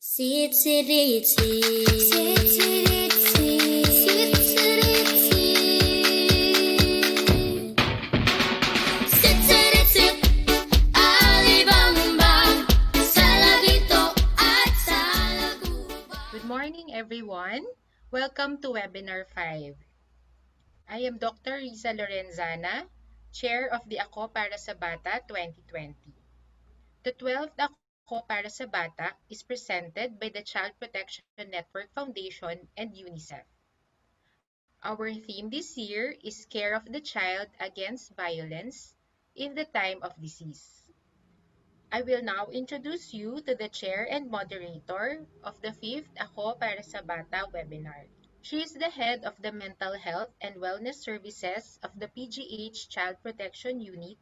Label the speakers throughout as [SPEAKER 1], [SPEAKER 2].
[SPEAKER 1] Sitsiritsy. Sitsiritsy. Sitsiritsy. Sitsiritsy. Alibamba. Sa Lagito at sa Laguba.
[SPEAKER 2] Good morning, everyone. Welcome to Webinar 5. I am Dr. Riza Lorenzana, Chair of the Ako Para sa Bata 2020. The 12th Ako Para sa Bata is presented by the Child Protection Network Foundation and UNICEF. Our theme this year is Care of the Child Against Violence in the Time of Disease. I will now introduce you to the chair and moderator of the 5th Ako Para sa Bata webinar. She is the head of the Mental Health and Wellness Services of the PGH Child Protection Unit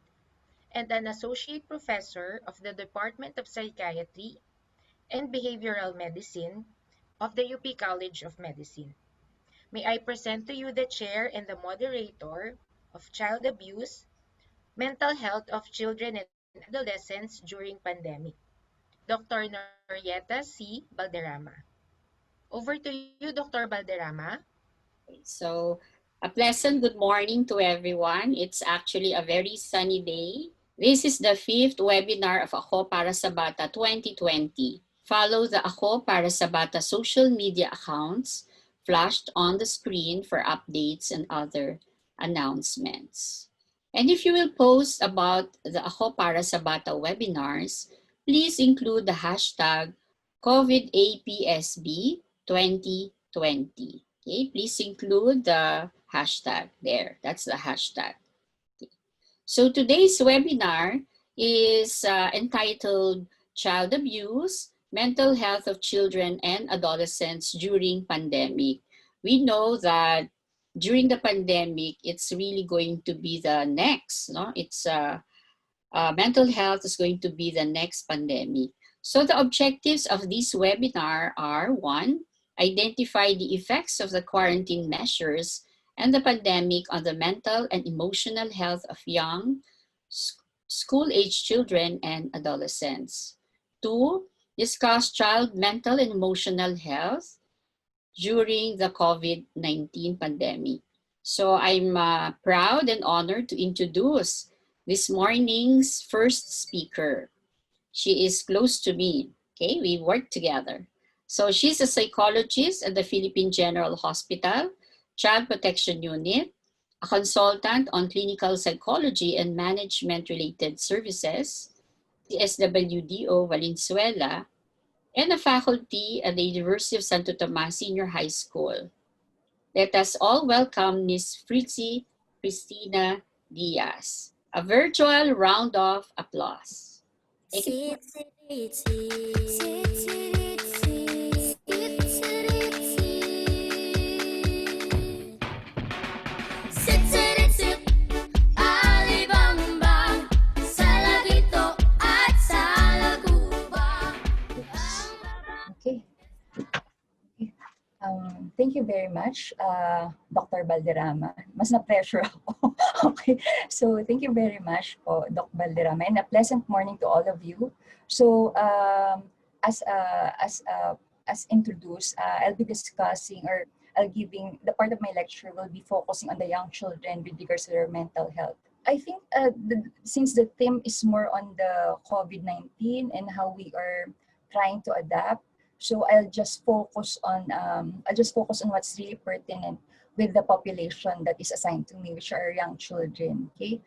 [SPEAKER 2] and an associate professor of the Department of Psychiatry and Behavioral Medicine of the UP College of Medicine. May I present to you the chair and the moderator of Child Abuse, Mental Health of Children and Adolescents during Pandemic, Dr. Norieta C. Balderrama. Over to you, Dr. Balderrama.
[SPEAKER 3] So, a pleasant good morning to everyone. It's actually a very sunny day. This is the 5th webinar of Ako Para sa Bata 2020. Follow the Ako Para sa Bata social media accounts flashed on the screen for updates and other announcements. And if you will post about the Ako Para sa Bata webinars, please include the hashtag COVID-APSB 2020. Okay, please include the hashtag there. That's the hashtag. Okay. So today's webinar is entitled Child Abuse, Mental Health of Children and Adolescents During Pandemic. We know that during the pandemic, it's really going to be the next, no? Mental health is going to be the next pandemic. So the objectives of this webinar are: 1, identify the effects of the quarantine measures and the pandemic on the mental and emotional health of young, school-age children and adolescents. 2, discuss child mental and emotional health during the COVID-19 pandemic. So I'm proud and honored to introduce this morning's first speaker. She is close to me. Okay, we work together. So she's a psychologist at the Philippine General Hospital, Child Protection Unit, a consultant on clinical psychology and management-related services, CSWDO Valenzuela, and a faculty at the University of Santo Tomas Senior High School. Let us all welcome Ms. Fritzi Cristina Diaz. A virtual round of applause.
[SPEAKER 1] Sitsiritsy. Sitsiritsy. Sitsiritsy. Sitsiritsy. Alibamba. Sa Lagito at sa Laguba.
[SPEAKER 4] Okay. Thank you very much, Dr. Balderrama. Mas na-pressure ako. Okay. So, thank you very much po, Dr. Balderrama, and a pleasant morning to all of you. So, as introduced, I'll be discussing, or the part of my lecture will be focusing on the young children with regards to their mental health. I think since the theme is more on the COVID-19 and how we are trying to adapt, so I'll just focus on what's really pertinent with the population that is assigned to me, which are young children. Okay,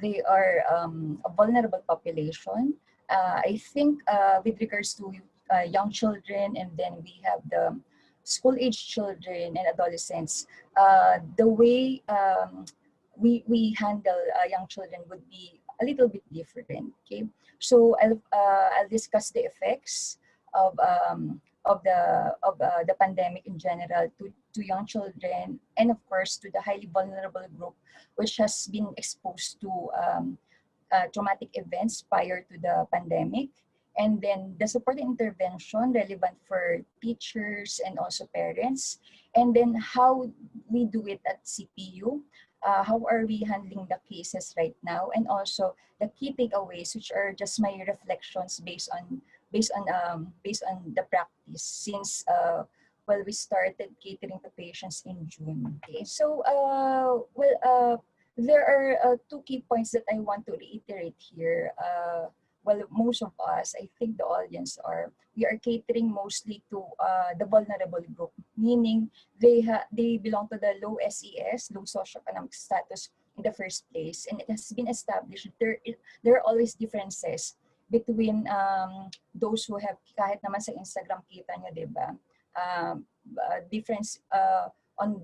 [SPEAKER 4] they are a vulnerable population. I think with regards to young children, and then we have the school-age children and adolescents. The way we handle young children would be a little bit different. Okay, so I'll discuss the effects of the pandemic in general to young children, and of course to the highly vulnerable group which has been exposed to traumatic events prior to the pandemic, and then the support intervention relevant for teachers and also parents, and then how we do it at CPU. How are we handling the cases right now, and also the key takeaways, which are just my reflections based on based on the practice since well, we started catering to patients in June. Okay, so there are two key points that I want to reiterate here. Well, most of us, I think the audience are, we are catering mostly to the vulnerable group, meaning they belong to the low SES, low socioeconomic status in the first place, and it has been established there are always differences between those who have, kahit naman sa Instagram kita nyo, di ba? Difference on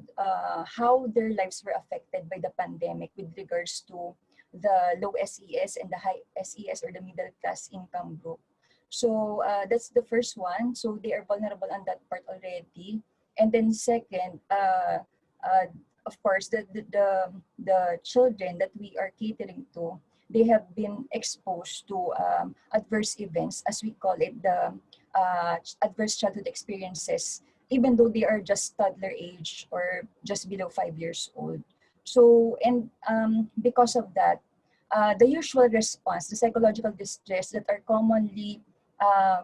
[SPEAKER 4] how their lives were affected by the pandemic with regards to the low SES and the high SES or the middle class income group. So that's the first one. So they are vulnerable on that part already. And then second, of course, the children that we are catering to, they have been exposed to adverse events, as we call it, the adverse childhood experiences, even though they are just toddler age or just below 5 years old. So, and because of that, the usual response, the psychological distress that are commonly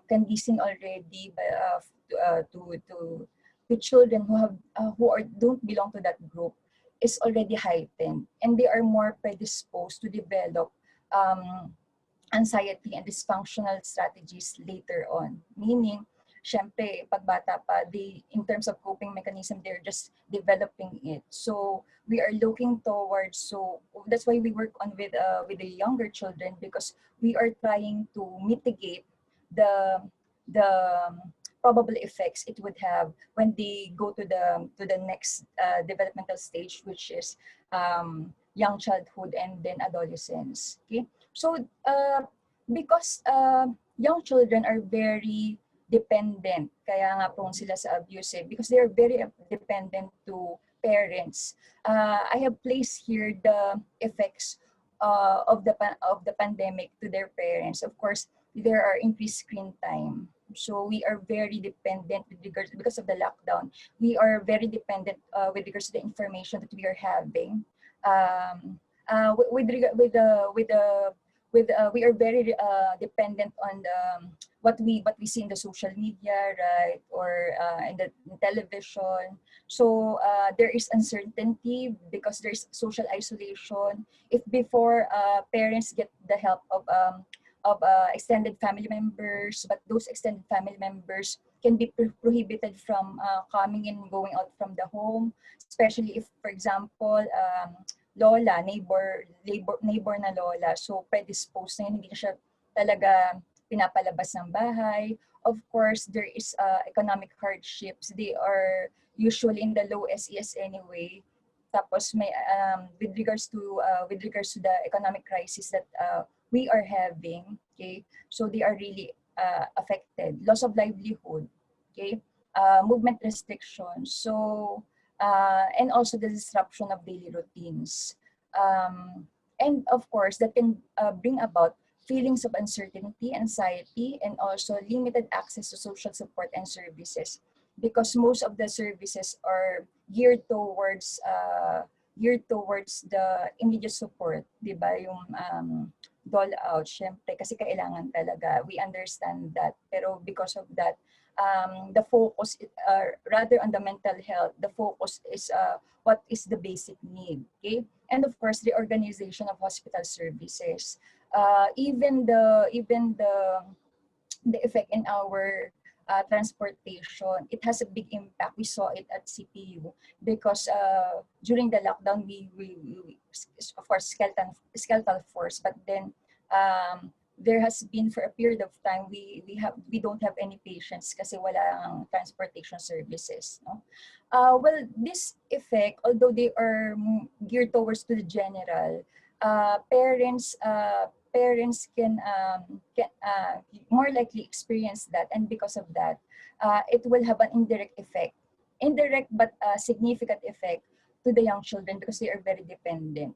[SPEAKER 4] can be seen already by, to children who have who are don't belong to that group is already heightened, and they are more predisposed to develop anxiety and dysfunctional strategies later on. Meaning, syempre, pag bata pa, they, in terms of coping mechanism, they're just developing it. So we are looking towards, so that's why we work on with the younger children, because we are trying to mitigate the probable effects it would have when they go to the next developmental stage, which is young childhood and then adolescence. Okay, so because young children are very dependent, kaya nga prone sila sa abuse, because they are very dependent to parents. I have placed here the effects of the pandemic to their parents. Of course, there are increased screen time. So we are very dependent with regards, because of the lockdown. We are very dependent with regards to the information that we are having. We are very dependent on what we see in the social media, right, or in the television. So there is uncertainty because there's social isolation. If before parents get the help of extended family members, but those extended family members can be prohibited from coming in, going out from the home, especially if, for example, lola, neighbor na lola, so predisposed na yun, hindi na siya talaga pinapalabas ng bahay. Of course, there is economic hardships. They are usually in the low SES anyway. Tapos may with regards to the economic crisis that we are having, okay? So they are really affected. Loss of livelihood, okay? Movement restrictions. So and also the disruption of daily routines. And of course, that can bring about feelings of uncertainty, anxiety, and also limited access to social support and services, because most of the services are geared towards the immediate support, di ba? Yung dole out, syempre, kasi kailangan talaga. We understand that. Pero because of that, the focus, rather on the mental health, the focus is what is the basic need, okay? And of course, the organization of hospital services. Even the effect in our transportation, it has a big impact. We saw it at CPU because during the lockdown, we of course skeletal force, but then there has been for a period of time we don't have any patients kasi walang transportation services, no? Well, this effect, although they are geared towards to the general, parents can more likely experience that, and because of that, it will have an indirect but significant effect to the young children because they are very dependent.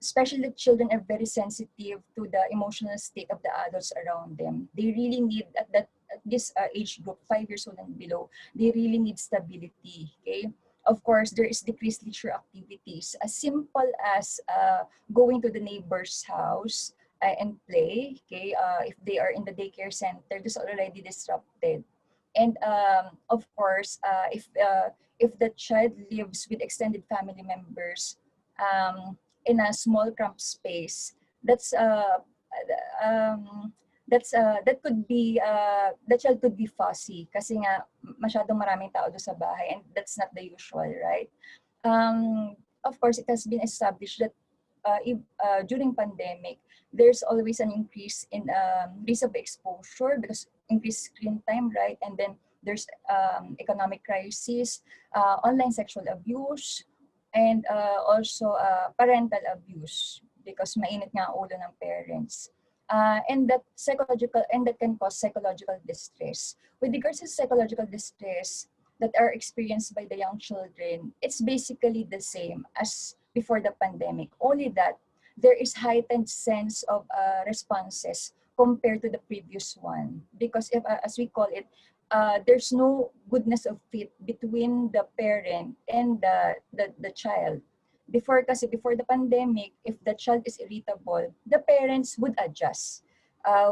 [SPEAKER 4] Especially the children are very sensitive to the emotional state of the adults around them. They really need at this age group, 5 years old and below, they really need stability. Okay. Of course, there is decreased leisure activities, as simple as going to the neighbor's house and play. Okay, if they are in the daycare center, this already disrupted. And of course, if the child lives with extended family members in a small cramped space, that's um, that could be the child could be fussy kasi nga masyadong maraming tao doon sa bahay, and that's not the usual, right? Of course, it has been established that during pandemic, there's always an increase in risk of exposure because increased screen time, right? And then there's economic crisis, online sexual abuse, and also parental abuse because mainit nga ang ulo ng parents. And that can cause psychological distress. With regards to psychological distress that are experienced by the young children, it's basically the same as before the pandemic, only that there is heightened sense of responses compared to the previous one. Because if, as we call it, there's no goodness of fit between the parent and the child. Before the pandemic, if the child is irritable, the parents would adjust.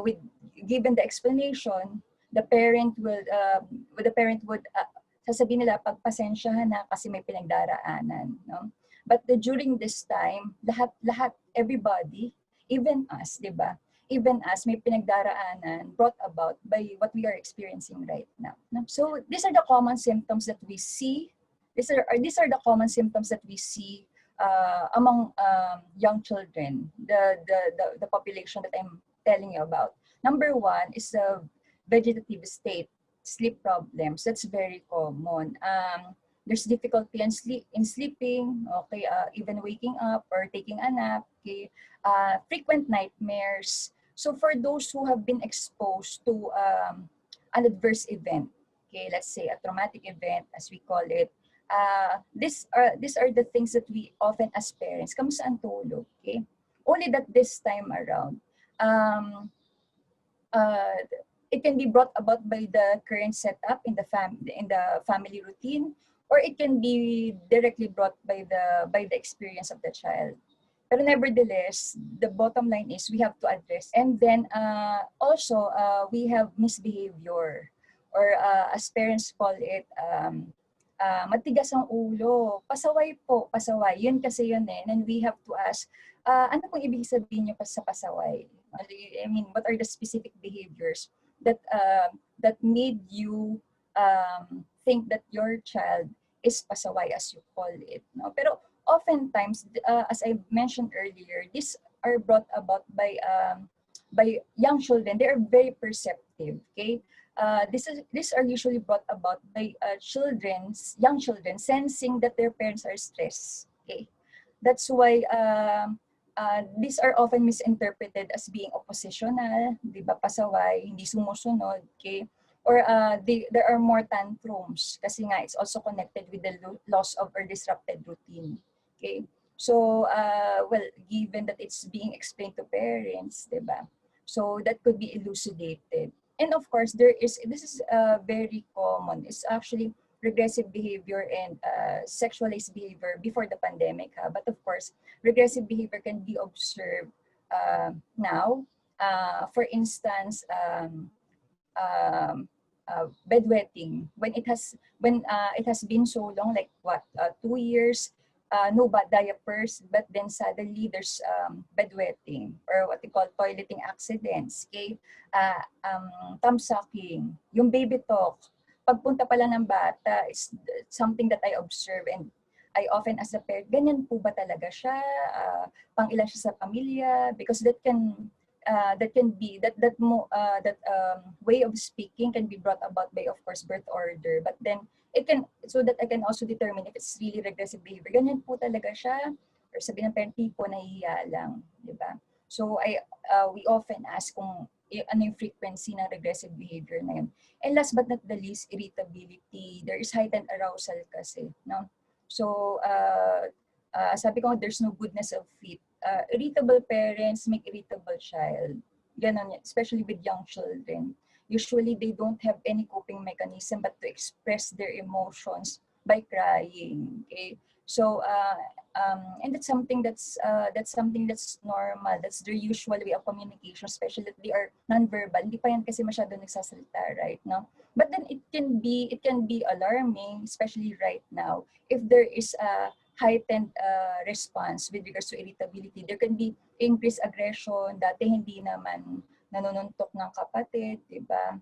[SPEAKER 4] With given the explanation, the parent would sasabihin nila pagpasensyahan na kasi may pinagdaraanan, no? But during this time, lahat everybody, even us, 'di ba? Even us may pinagdaraanan brought about by what we are experiencing right now. No? So these are the common symptoms that we see. These are the common symptoms that we see among young children, the population that I'm telling you about. Number one is the vegetative state, sleep problems. That's very common. There's difficulty in sleeping, okay, even waking up or taking a nap, okay, frequent nightmares. So for those who have been exposed to an adverse event, okay, let's say a traumatic event, as we call it, these are the things that we often as parents, kamusta ang tulog, okay? Only that this time around, it can be brought about by the current setup in the family routine, or it can be directly brought by the experience of the child. But nevertheless, the bottom line is we have to address. And then also we have misbehavior, or as parents call it, matigas ang ulo, pasaway po, pasaway. Yun kasi yun eh. And we have to ask, ano pong ibig sabihin nyo sa pasaway? I mean, what are the specific behaviors that made you think that your child is pasaway, as you call it, no? Pero oftentimes, as I mentioned earlier, these are brought about by young children. They are very perceptive, okay? These are usually brought about by young children sensing that their parents are stressed, okay? That's why these are often misinterpreted as being oppositional, di ba, pasaway, hindi sumusunod, okay? Or there are more tantrums kasi nga it's also connected with the loss of or disrupted routine, okay? So, well, given that it's being explained to parents, di ba? So that could be elucidated. And of course, this is very common. It's actually regressive behavior and sexualized behavior before the pandemic. But of course, regressive behavior can be observed now. For instance, bedwetting, when it has been so long, like what, 2 years, no bad diapers, but then suddenly there's bedwetting, or what we call toileting accidents, okay? Thumb sucking, yung baby talk, pagpunta pala ng bata is something that I observe, and I often ask the parent, ganyan po ba talaga siya? Pang ilan siya sa pamilya? Because that way of speaking can be brought about by, of course, birth order, but then it can, so that I can also determine if it's really regressive behavior. Ganyan po talaga siya, or sabi ng parent, po nahihiya lang, di ba? So we often ask kung ano yung frequency ng regressive behavior na yun. And last but not the least, irritability. There is heightened arousal kasi, no? So sabi ko, there's no goodness of fit. Irritable parents make irritable child. Ganon, especially with young children. Usually, they don't have any coping mechanism but to express their emotions by crying. Okay? So and that's something that's normal. That's their usual way of communication, especially if they are nonverbal. Hindi pa yan kasi masyado nagsasalita, right? No? But then it can be alarming, especially right now, if there is a heightened response with regards to irritability. There can be increased aggression. Dati hindi naman nanununtok ng kapatid, di ba?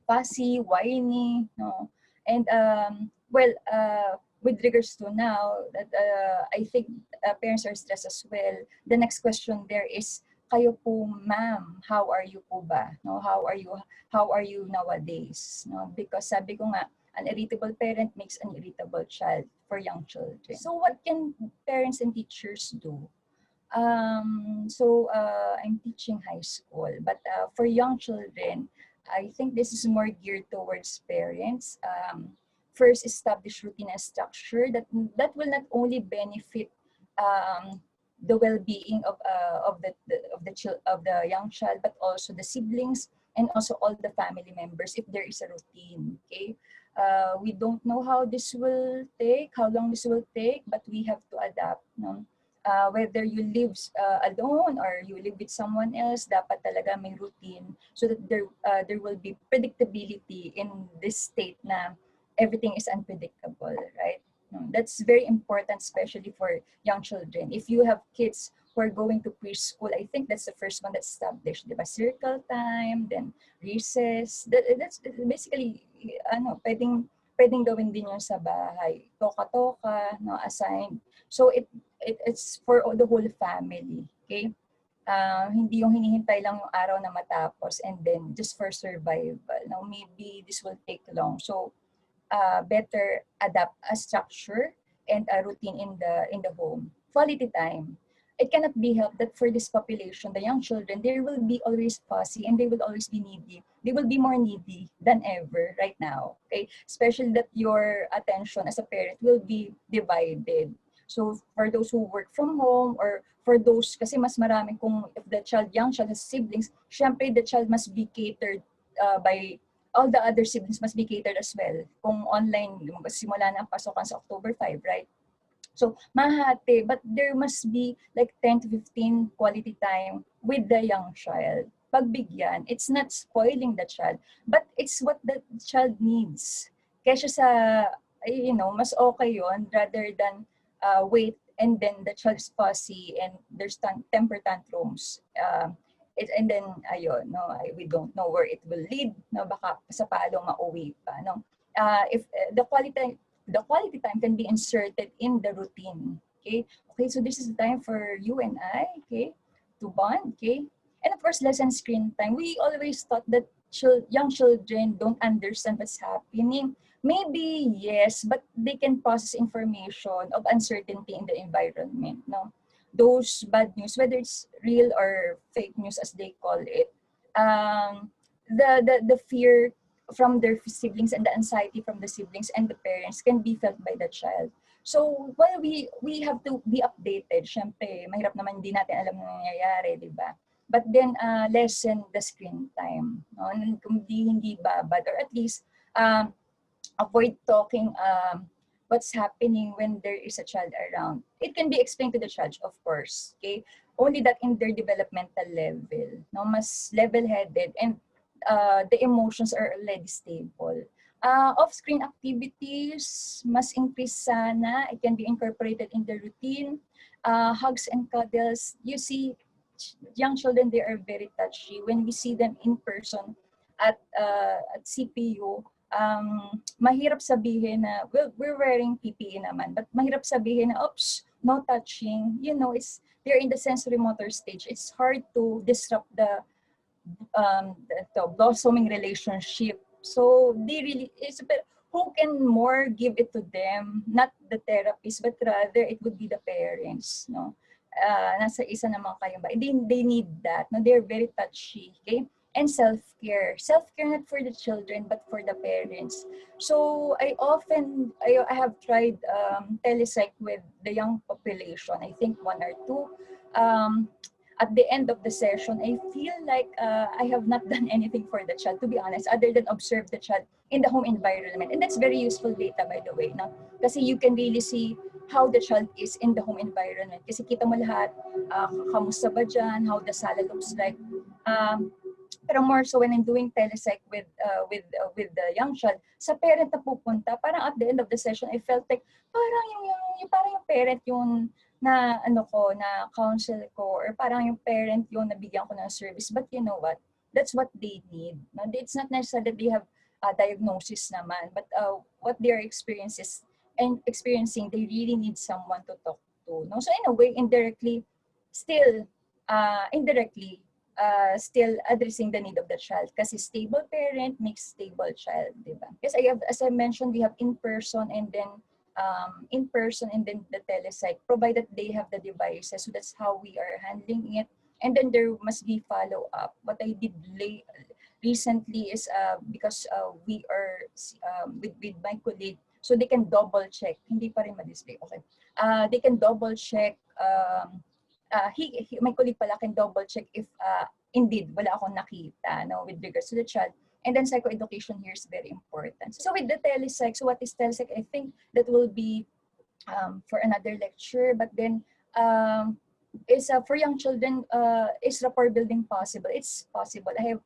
[SPEAKER 4] Fussy, whiny, no? And with regards to now, that I think parents are stressed as well. The next question there is, kayo po, ma'am, how are you po ba? No, how are you nowadays? No, because sabi ko nga, an irritable parent makes an irritable child for young children. So what can parents and teachers do? I'm teaching high school, but for young children, I think this is more geared towards parents. First, establish routine and structure that will not only benefit um, the well-being of the young child, but also the siblings and also all the family members if there is a routine. Okay, we don't know how long this will take, but we have to adapt. No? Whether you live alone or you live with someone else, dapat talaga may routine so that there will be predictability in this state na everything is unpredictable, right? That's very important, especially for young children. If you have kids who are going to preschool, I think that's the first one that's established, diba? Circle time, then recess. That's basically, pwedeng gawin din yun sa bahay. Toka-toka, no, assigned. So it's for the whole family, okay? Hindi yung hinihintay lang yung araw na matapos and then just for survival. Now, maybe this will take long. So, better adapt a structure and a routine in the home. Quality time. It cannot be helped that for this population, the young children, they will be always fussy and they will always be needy. They will be more needy than ever right now. Okay, especially that your attention as a parent will be divided. So for those who work from home or for those, kasi mas marami kung if the young child has siblings, syempre the child must be catered by all the other siblings must be catered as well. Kung online, simula na ang pasokan sa October 5, right? So, mahati, but there must be like 10 to 15 quality time with the young child. Pagbigyan, it's not spoiling the child, but it's what the child needs. Kaysa sa, mas okay yon rather than wait and then the child's fussy and there's temper tantrums. And then ayun, no, we don't know where it will lead, no, baka sa palo mauwi pa, no. If the quality time can be inserted in the routine, okay, so this is the time for you and I, okay, to bond, okay. And of course, less screen time. We always thought that young children don't understand what's happening. Maybe yes, but they can process information of uncertainty in the environment, no. Those bad news, whether it's real or fake news as they call it, the fear from their siblings and the anxiety from the siblings and the parents can be felt by the child. So while we have to be updated, syempre mahirap naman, hindi natin alam na nangyayari, di ba? But then lessen the screen time, no? Kung hindi babad, or at least avoid talking what's happening when there is a child around. It can be explained to the child, of course, okay? Only that in their developmental level, no, mas level-headed and the emotions are already stable. Off-screen activities must increase sana. It can be incorporated in the routine. Hugs and cuddles. You see, young children, they are very touchy. When we see them in person at CPU, mahirap sabihin na, well, we're wearing PPE naman, but mahirap sabihin na, oops, no touching. They're in the sensory motor stage. It's hard to disrupt the blossoming relationship. So who can more give it to them? Not the therapist, but rather it would be the parents, no? Nasa isa naman kayo ba? They need that. No? They're very touchy, okay? And self-care. Self-care not for the children, but for the parents. So I have tried telepsych with the young population. I think 1 or 2. At the end of the session, I feel like I have not done anything for the child, to be honest, other than observe the child in the home environment. And that's very useful data, by the way. No? Kasi you can really see how the child is in the home environment. Kasi kita mo lahat, kamusta ba dyan, how the sala looks like. Pero more so when I'm doing telepsych with the young child, sa parent na pupunta, parang at the end of the session, I felt like parang parang yung parent yung na na counsel ko, or parang yung parent yung nabigyan ko ng service. But you know what? That's what they need. No? It's not necessarily that they have a diagnosis naman, but what they are experiencing, they really need someone to talk to. No? So in a way, still indirectly, still addressing the need of the child, kasi stable parent makes stable child, di ba? Because as I mentioned, we have in-person and then the telepsych, provided they have the devices. So that's how we are handling it. And then there must be follow-up. What I did recently is because we are with my colleague, so they can double check. Hindi pa rin ma-display. Okay. They can double check. My colleague pala can double check if indeed wala akong nakita, no, with regards to the child. And then psychoeducation here is very important. So with the telepsych, so what is telepsych? I think that will be for another lecture. But then is for young children, is rapport building possible? It's possible. I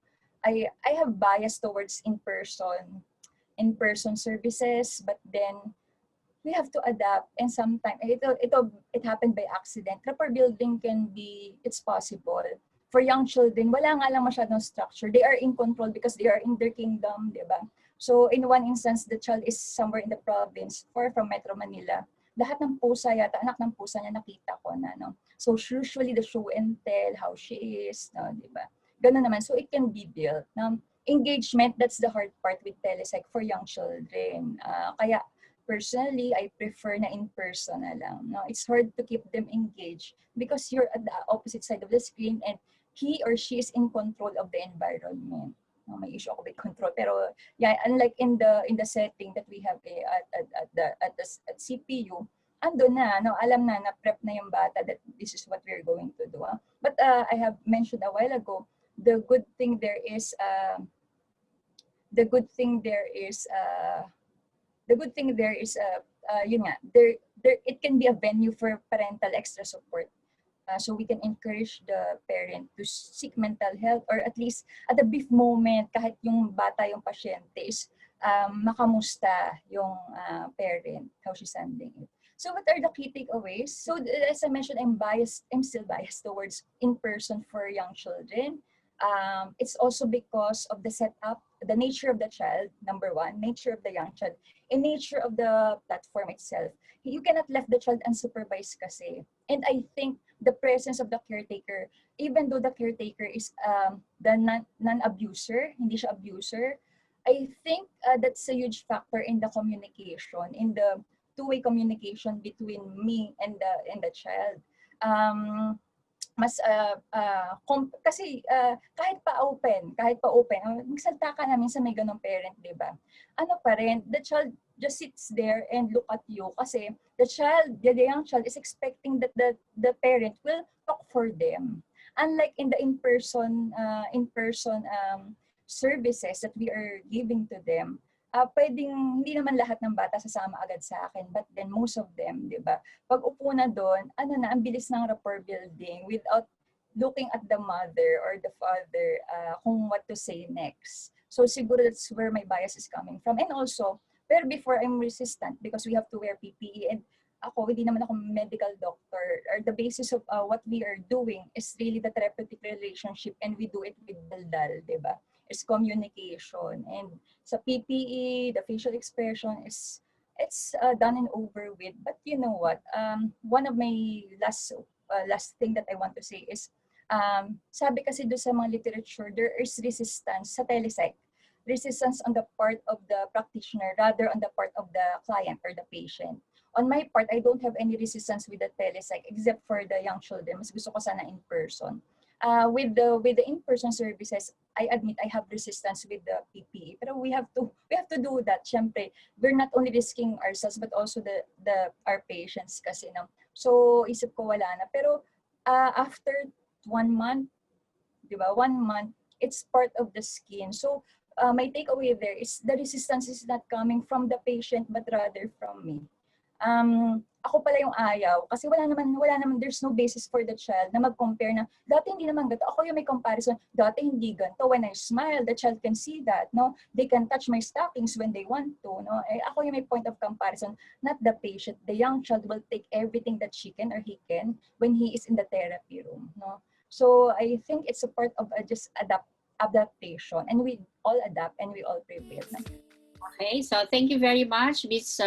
[SPEAKER 4] have bias towards in-person services, but then we have to adapt, and sometimes it happened by accident. Rapport building it's possible. For young children, wala nga lang masyadong structure. They are in control because they are in their kingdom, di ba? So in one instance, the child is somewhere in the province, far from Metro Manila. Lahat ng pusa yata, anak ng pusa niya nakita ko na, no? So usually the show and tell, how she is, no, di ba? Ganun naman. So it can be built. Engagement, that's the hard part with telepsych for young children. Kaya personally, I prefer na in-person na lang. No? It's hard to keep them engaged because you're at the opposite side of the screen and he or she is in control of the environment. No, may issue ako with control. Pero yeah, unlike in the setting that we have at CPU, ando na, no, alam na prep na yung bata that this is what we're going to do. But I have mentioned a while ago, the good thing there is yun nga, there it can be a venue for parental extra support. So we can encourage the parent to seek mental health, or at least at a brief moment, kahit yung bata, yung pasyente is makamusta yung parent, how she's handling it. So what are the key takeaways? So as I mentioned, I'm still biased towards in-person for young children. It's also because of the setup, the nature of the child, number one, nature of the young child, and nature of the platform itself. You cannot left the child unsupervised kasi. And I think the presence of the caretaker, even though the caretaker is the non-abuser, hindi siya abuser, I think that's a huge factor in the communication, in the two-way communication between me and the child. Kasi kahit pa open, magsalta ka namin sa may ganong parent, di ba? Ano pa rin, the child just sits there and look at you kasi the young child is expecting that the parent will talk for them. Unlike in the in-person services that we are giving to them, pwedeng hindi naman lahat ng bata sasama agad sa akin, but then most of them, di ba? Pag upo na doon, ang bilis ng rapport building without looking at the mother or the father kung what to say next. So siguro that's where my bias is coming from. And also, pero before I'm resistant because we have to wear PPE, and hindi naman ako medical doctor, or the basis of what we are doing is really the therapeutic relationship, and we do it with daldal, di ba? It's communication. And sa PPE, the facial expression it's done and over with. But you know what? One of my last thing that I want to say is, sabi kasi doon sa mga literature, there is resistance sa telepsych. Resistance on the part of the practitioner rather on the part of the client or the patient. On my part, I don't have any resistance with the telepsych except for the young children. Mas gusto ko sana in person. With the in-person services, I admit I have resistance with the PPE. Pero we have to do that. Syempre, we're not only risking ourselves but also our patients kasi, no. So isip ko wala na. Pero after 1 month, di ba? 1 month, it's part of the skin. So my takeaway there is the resistance is not coming from the patient but rather from me. ako pala yung ayaw. Kasi wala naman, there's no basis for the child na mag-compare na, dati hindi naman ganito. Ako yung may comparison, dati hindi ganito. When I smile, the child can see that, no? They can touch my stockings when they want to, no? Eh, ako yung may point of comparison, not the patient. The young child will take everything that she can or he can when he is in the therapy room, no? So I think it's a part of just adaptation, and we all adapt and we all prepare.
[SPEAKER 3] Okay, so thank you very much, Ms.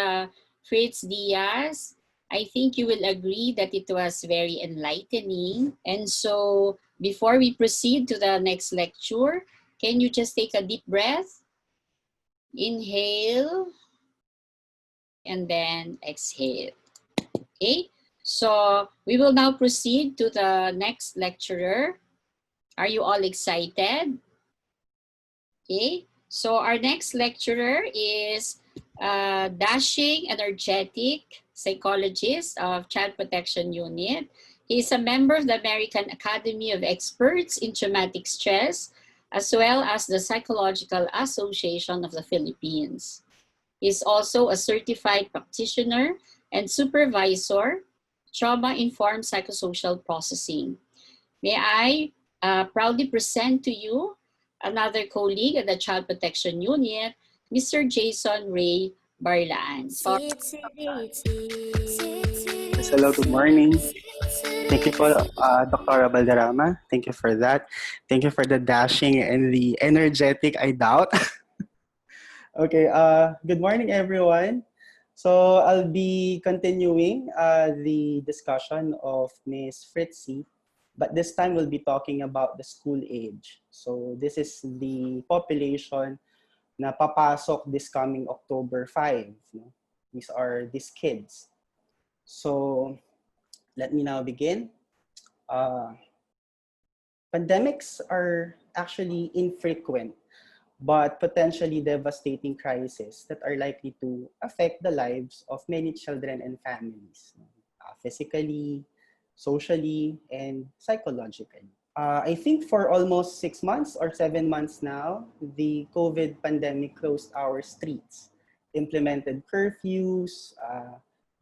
[SPEAKER 3] Fritz Diaz. I think you will agree that it was very enlightening. And so before we proceed to the next lecture, can you just take a deep breath? Inhale and then exhale. Okay, so we will now proceed to the next lecturer. Are you all excited? Okay, so our next lecturer is dashing, energetic psychologist of Child Protection Unit. He is a member of the American Academy of Experts in Traumatic Stress, as well as the Psychological Association of the Philippines. He is also a certified practitioner and supervisor, trauma-informed psychosocial processing. May I proudly present to you another colleague at the Child Protection Unit, Mr. Jason Ray Barlaan.
[SPEAKER 5] Yes, hello, good morning. Thank you po, Dr. Balderrama. Thank you for that. Thank you for the dashing and the energetic, I doubt. Okay, good morning, everyone. So I'll be continuing the discussion of Ms. Fritzy, but this time we'll be talking about the school age. So this is the population na papasok this coming October 5. No? These are these kids. So let me now begin. Pandemics are actually infrequent but potentially devastating crises that are likely to affect the lives of many children and families, physically, socially, and psychologically. I think for almost 6 months or 7 months now, the COVID pandemic closed our streets, implemented curfews,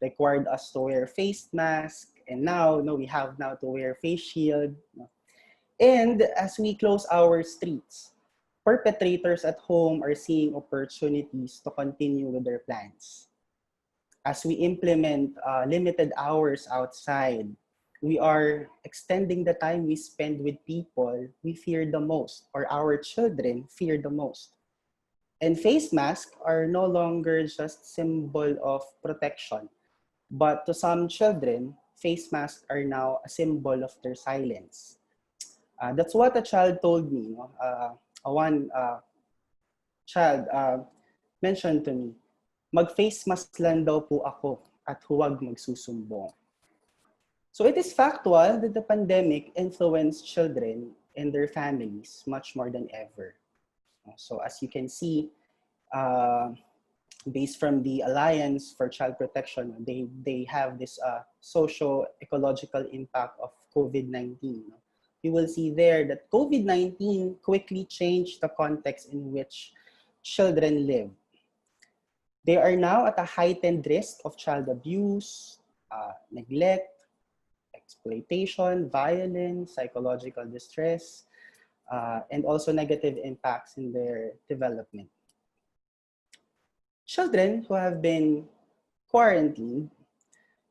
[SPEAKER 5] required us to wear face masks, and now we have now to wear face shield. And as we close our streets, perpetrators at home are seeing opportunities to continue with their plans. As we implement limited hours outside, we are extending the time we spend with people we fear the most, or our children fear the most. And face masks are no longer just symbol of protection, but to some children, face masks are now a symbol of their silence. That's what a child told me. One child mentioned to me, mag-face mask lang daw po ako at huwag magsusumbong. So it is factual that the pandemic influenced children and their families much more than ever. So as you can see, based from the Alliance for Child Protection, they have this socio-ecological impact of COVID-19. You will see there that COVID-19 quickly changed the context in which children live. They are now at a heightened risk of child abuse, neglect, exploitation, violence, psychological distress, and also negative impacts in their development. Children who have been quarantined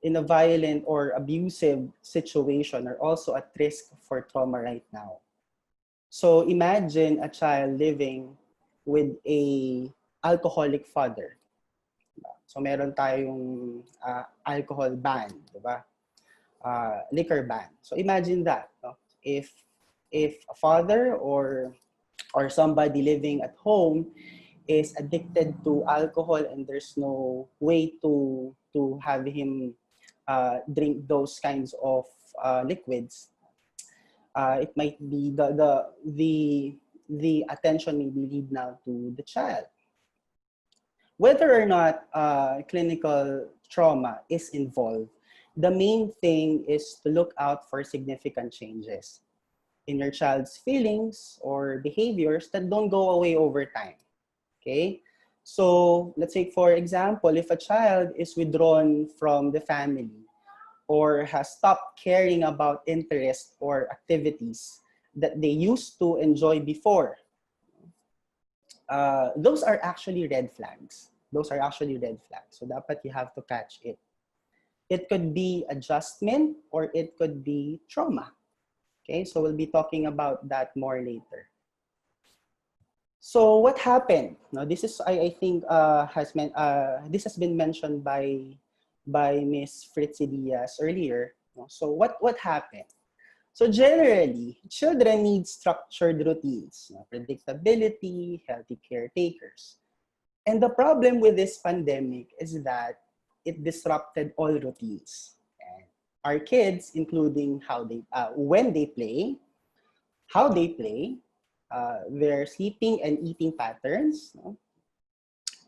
[SPEAKER 5] in a violent or abusive situation are also at risk for trauma right now. So imagine a child living with a alcoholic father. So meron tayong alcohol ban, di ba? Liquor ban. So imagine that, no? If a father or somebody living at home is addicted to alcohol and there's no way to have him drink those kinds of liquids, it might be the attention may be lead now to the child. Whether or not clinical trauma is involved, the main thing is to look out for significant changes in your child's feelings or behaviors that don't go away over time. Okay? So let's say, for example, if a child is withdrawn from the family or has stopped caring about interests or activities that they used to enjoy before, those are actually red flags. Those are actually red flags. So dapat you have to catch it. It could be adjustment or it could be trauma. Okay, so we'll be talking about that more later. So what happened? Now this is I think this has been mentioned by Miss Fritzi Diaz earlier. So what happened? So generally, children need structured routines, predictability, healthy caretakers. And the problem with this pandemic is that it disrupted all routines. And our kids, including when they play, how they play, their sleeping and eating patterns.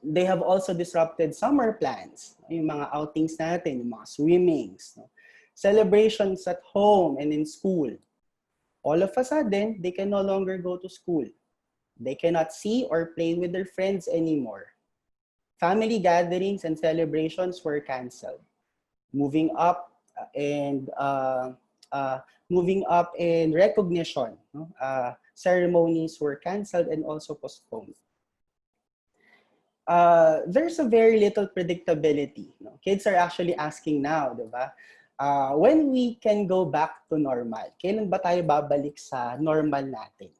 [SPEAKER 5] They have also disrupted summer plans, yung mga outings natin, yung mga swimmings, celebrations at home and in school. All of a sudden, they can no longer go to school. They cannot see or play with their friends anymore. Family gatherings and celebrations were canceled. Moving up in recognition, ceremonies were canceled and also postponed. There's a very little predictability. Kids are actually asking now, diba? When we can go back to normal, kailan ba tayo babalik sa normal natin?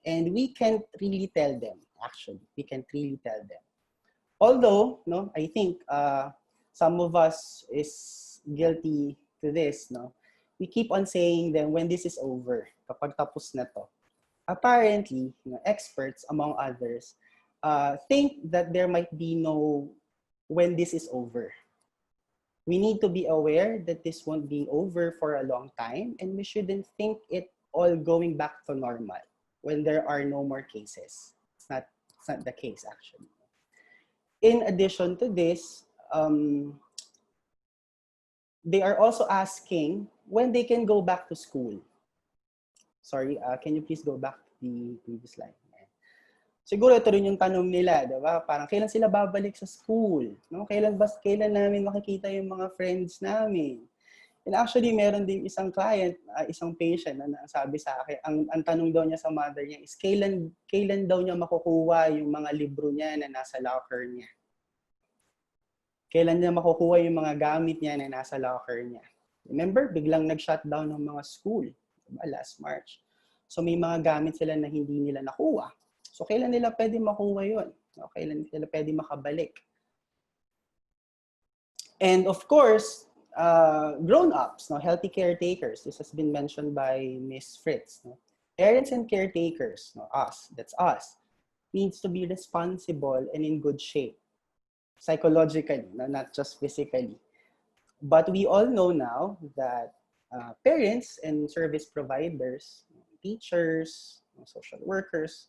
[SPEAKER 5] And we can't really tell them, actually. We can't really tell them. Although, I think some of us is guilty to this, we keep on saying them when this is over, kapag tapos na to. Apparently, experts, among others, think that there might be no when this is over. We need to be aware that this won't be over for a long time, and we shouldn't think it all going back to normal when there are no more cases. It's not the case, actually. In addition to this, they are also asking when they can go back to school. Sorry, can you please go back to the previous slide? Siguro ito rin yung tanong nila, diba? Parang kailan sila babalik sa school? Kailan namin makikita yung mga friends namin? And actually, meron din isang client, isang patient na sabi sa akin, ang tanong daw niya sa mother niya is kailan daw niya makukuha yung mga libro niya na nasa locker niya? Kailan niya makukuha yung mga gamit niya na nasa locker niya? Remember, biglang nag-shutdown ng mga school, diba? Last March. So may mga gamit sila na hindi nila nakuha. So kailan nila pwede makuha yun? Kailan nila pwede makabalik? And of course, grown-ups, healthy caretakers. This has been mentioned by Ms. Fritz. Parents and caretakers, that's us, needs to be responsible and in good shape. Psychologically, not just physically. But we all know now that parents and service providers, teachers, social workers,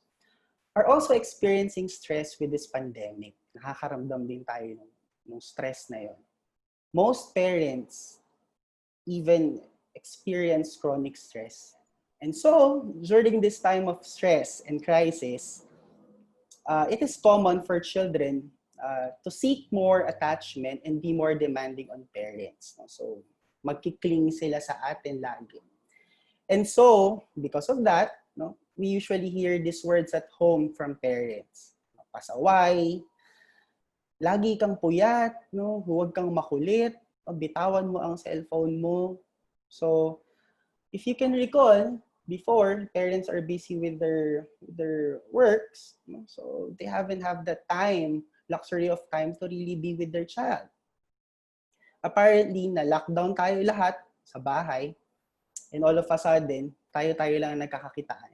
[SPEAKER 5] are also experiencing stress with this pandemic. Nakakaramdam din tayo ng stress na yun. Most parents even experience chronic stress. And so, during this time of stress and crisis, it is common for children to seek more attachment and be more demanding on parents. So, magkikling sila sa atin lagi. And so, because of that, we usually hear these words at home from parents. Pasaway, lagi kang puyat, huwag kang makulit, bitawan mo ang cellphone mo. So, if you can recall, before, parents are busy with their works, so they haven't have that luxury of time to really be with their child. Apparently, na-lockdown tayo lahat sa bahay, and all of a sudden, tayo lang nagkakakitaan.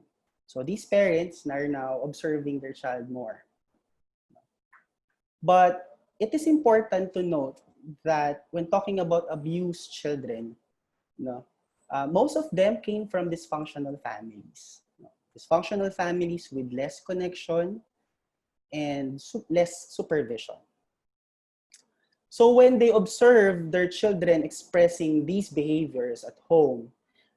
[SPEAKER 5] So these parents are now observing their child more. But it is important to note that when talking about abused children, most of them came from dysfunctional families. Dysfunctional families with less connection and less supervision. So when they observe their children expressing these behaviors at home,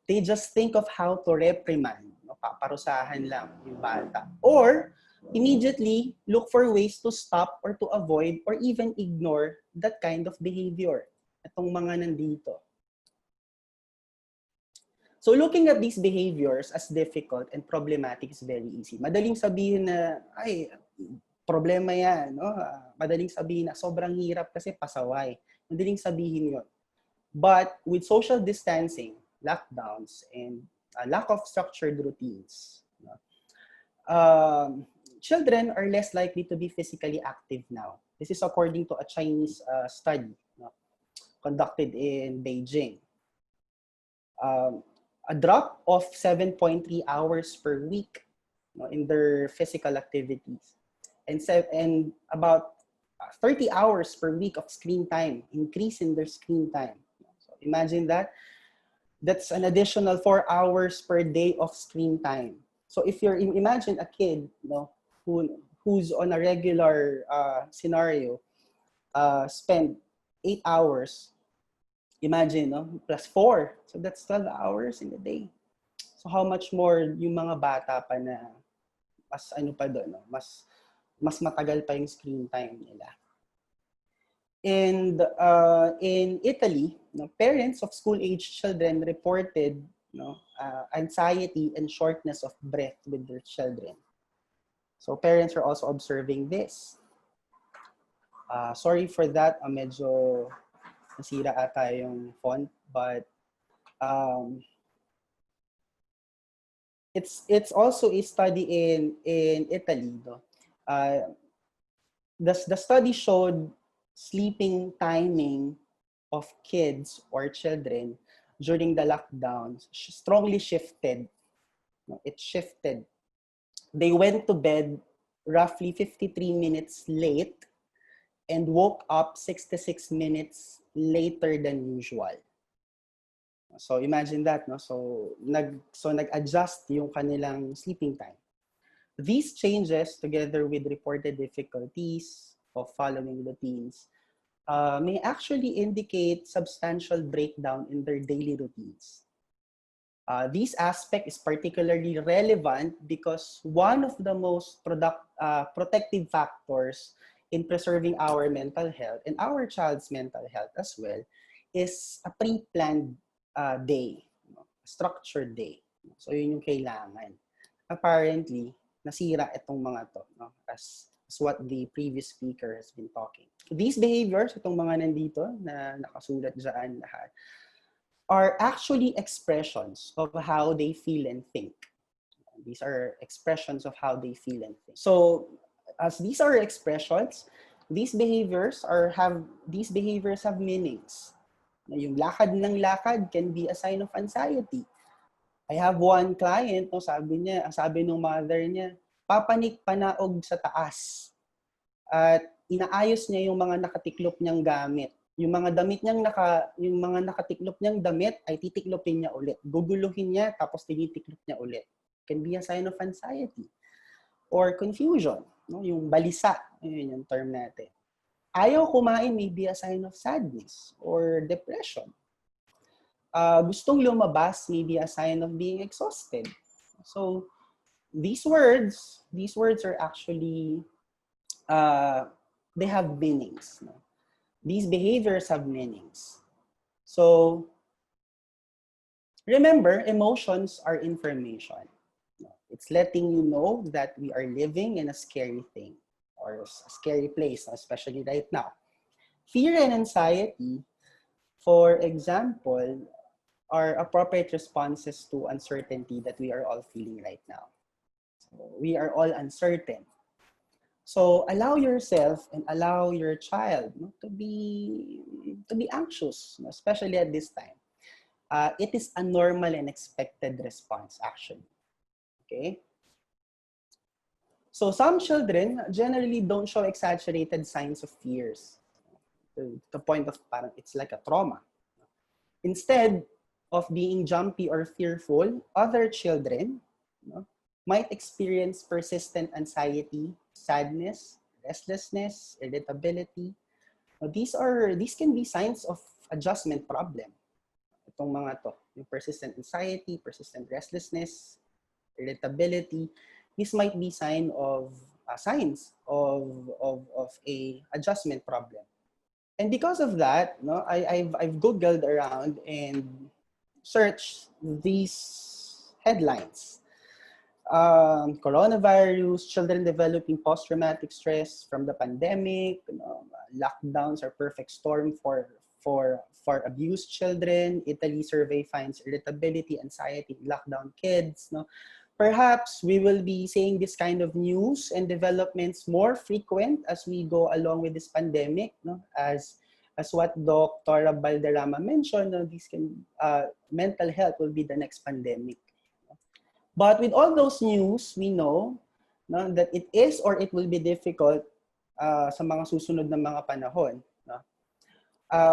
[SPEAKER 5] they just think of how to reprimand, paparusahan lang yung bata. Or immediately look for ways to stop or to avoid or even ignore that kind of behavior. Itong mga nandito. So looking at these behaviors as difficult and problematic is very easy. Madaling sabihin na, ay, problema yan. No? Madaling sabihin na sobrang hirap kasi pasaway. Madaling sabihin yun. But with social distancing, lockdowns, and lack of structured routines, children are less likely to be physically active now. This is according to a Chinese study conducted in Beijing. A drop of 7.3 hours per week in their physical activities, and about 30 hours per week of screen time, increase in their screen time. So imagine that. That's an additional 4 hours per day of screen time. So if you're, imagine a kid, who's on a regular scenario, spend 8 hours, imagine, plus 4. So that's 12 hours in a day. So how much more yung mga bata pa na mas ano pa doon, mas matagal pa yung screen time nila. And in Italy, parents of school-age children reported anxiety and shortness of breath with their children. So parents are also observing this. Sorry for that, medyo nasira ata yung font, but it's also a study in Italy. The study showed sleeping timing of kids or children during the lockdowns strongly shifted. It shifted. They went to bed roughly 53 minutes late and woke up 66 minutes later than usual. So imagine that, no? So nag-adjust yung kanilang sleeping time. These changes, together with reported difficulties of following routines, may actually indicate substantial breakdown in their daily routines. This aspect is particularly relevant because one of the most protective factors in preserving our mental health and our child's mental health as well is a pre-planned day, a structured day. So yun yung kailangan. Apparently, nasira itong mga to, as what the previous speaker has been talking. These behaviors, itong mga nandito na nakasulat dyan lahat, are actually expressions of how they feel and think. These are expressions of how they feel and think. So, as these are expressions, these behaviors have meanings. Yung lakad ng lakad can be a sign of anxiety. I have one client, sabi nung mother niya, papanik panaog sa taas. At inaayos niya yung mga nakatiklop niyang gamit. Yung mga nakatiklop niyang damit ay titiklopin niya ulit. Guguluhin niya tapos tinitiklop niya ulit. Can be a sign of anxiety or confusion, yung balisa, yun yung term natin. Ayaw kumain may be a sign of sadness or depression. Gustong lumabas may be a sign of being exhausted. So these words are actually they have meanings. These behaviors have meanings. So remember, emotions are information. It's letting you know that we are living in a scary thing or a scary place, especially right now. Fear and anxiety, for example, are appropriate responses to uncertainty that we are all feeling right now. So we are all uncertain. So allow yourself and allow your child to be anxious, especially at this time. It is a normal and expected response, actually. Okay? So some children generally don't show exaggerated signs of fears to the point of it's like a trauma. Instead of being jumpy or fearful, other children might experience persistent anxiety, sadness, restlessness, irritability. These can be signs of adjustment problem. Itong mga to, yung persistent anxiety, persistent restlessness, irritability, this might be sign of signs of a adjustment problem. And because of that, no, I've Googled around and searched these headlines. Coronavirus, children developing post-traumatic stress from the pandemic, lockdowns are perfect storm for abused children. Italy survey finds irritability, anxiety in lockdown kids. No? Perhaps we will be seeing this kind of news and developments more frequent as we go along with this pandemic. No? As what Dr. Balderrama mentioned, no, mental health will be the next pandemic. But with all those news, we know, no, that it is or it will be difficult sa mga susunod na mga panahon. No?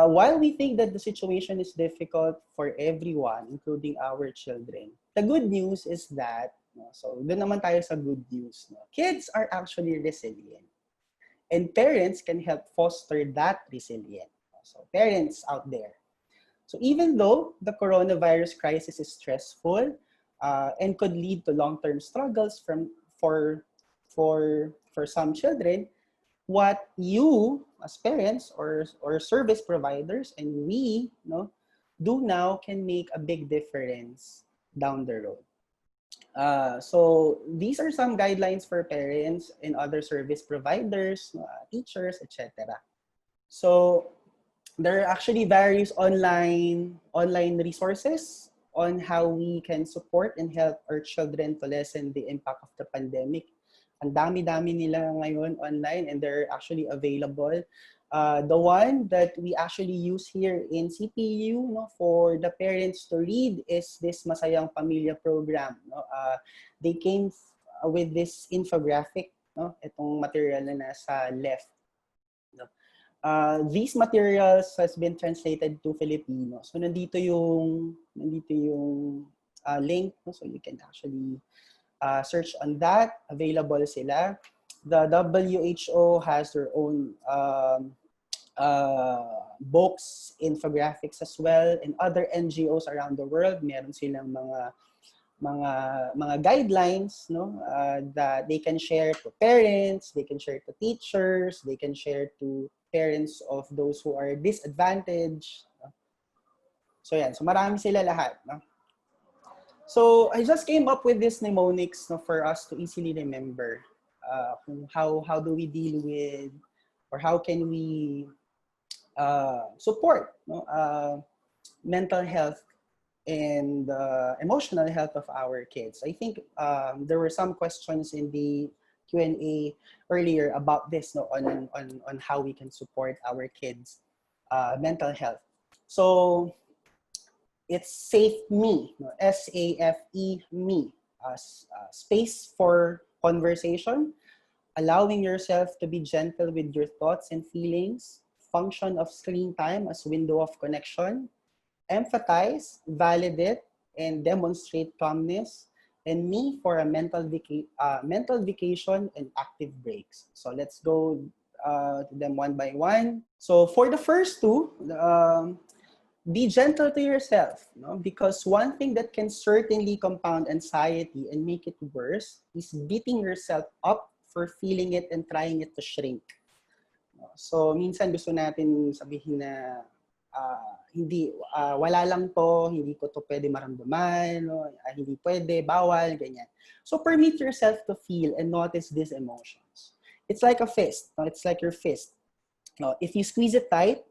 [SPEAKER 5] While we think that the situation is difficult for everyone, including our children, the good news is that, no, so doon naman tayo sa good news, no, kids are actually resilient. And parents can help foster that resilience. So parents out there. So even though the coronavirus crisis is stressful, and could lead to long-term struggles for some children, what you as parents or service providers and we do now can make a big difference down the road. So these are some guidelines for parents and other service providers, teachers, etc. So there are actually various online resources on how we can support and help our children to lessen the impact of the pandemic. Ang dami-dami nila ngayon online and they're actually available. The one that we actually use here in CPU, no, for the parents to read is this Masayang Pamilya program. No? They came with this infographic, no? Itong material na nasa left. No? These materials has been translated to Filipino. So nandito yung link, no? So you can actually search on that. Available sila. The WHO has their own books, infographics as well, and other NGOs around the world. Meron silang mga guidelines, no, that they can share to parents, they can share to teachers, they can share to parents of those who are disadvantaged. So yan, so marami sila lahat. No? So I just came up with this mnemonics, no, for us to easily remember how do we deal with, or how can we support, no, mental health and emotional health of our kids. I think there were some questions in the Q&A earlier about this, no, on how we can support our kids' mental health. So it's Safe Me, no, SAFE Me, space for conversation, allowing yourself to be gentle with your thoughts and feelings, function of screen time as window of connection, empathize, validate, and demonstrate calmness, and me for a mental vacation and active breaks. So let's go to them one by one. So for the first two, be gentle to yourself, no? Because one thing that can certainly compound anxiety and make it worse is beating yourself up for feeling it and trying it to shrink. So minsan gusto natin sabihin na hindi, wala lang to, hindi ko to pwede maramdaman, no? Hindi pwede, bawal, ganyan. So permit yourself to feel and notice these emotions. It's like a fist, no? It's like your fist. No? If you squeeze it tight,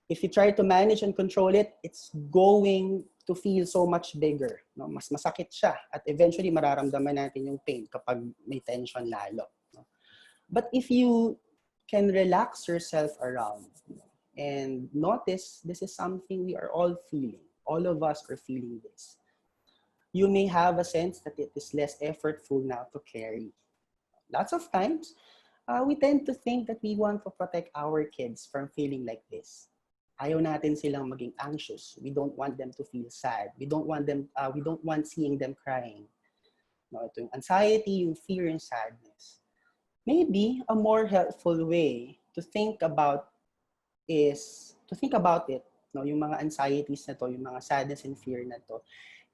[SPEAKER 5] if you try to manage and control it, it's going to feel so much bigger. No? Mas masakit siya. At eventually, mararamdaman natin yung pain kapag may tension lalo. No? But if you can relax yourself around, no, and notice this is something we are all feeling. All of us are feeling this. You may have a sense that it is less effortful now to carry. Lots of times, we tend to think that we want to protect our kids from feeling like this. Ayaw natin silang maging anxious. We don't want them to feel sad. We don't want seeing them crying. No, ito yung anxiety, yung fear, and sadness. Maybe a more helpful way to think about it, no, yung mga anxieties na to, yung mga sadness and fear na to,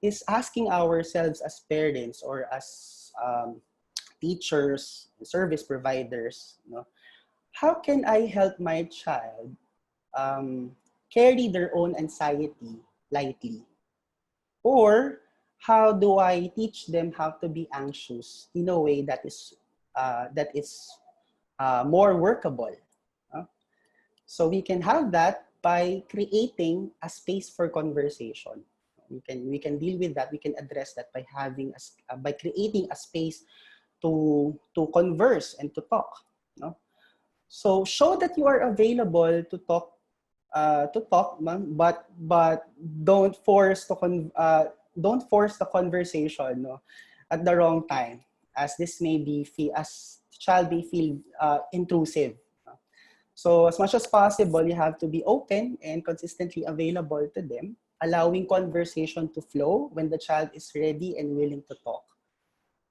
[SPEAKER 5] is asking ourselves as parents or as teachers, service providers, how can I help my child carry their own anxiety lightly? Or how do I teach them how to be anxious in a way that is more workable? Uh, So we can have that by creating a space for conversation. We can deal with that. We can address that by by creating a space to converse and to talk. No? So show that you are available to talk, ma'am, but don't force the conversation, no, at the wrong time, as this may be as the child may feel intrusive. So as much as possible, you have to be open and consistently available to them, allowing conversation to flow when the child is ready and willing to talk.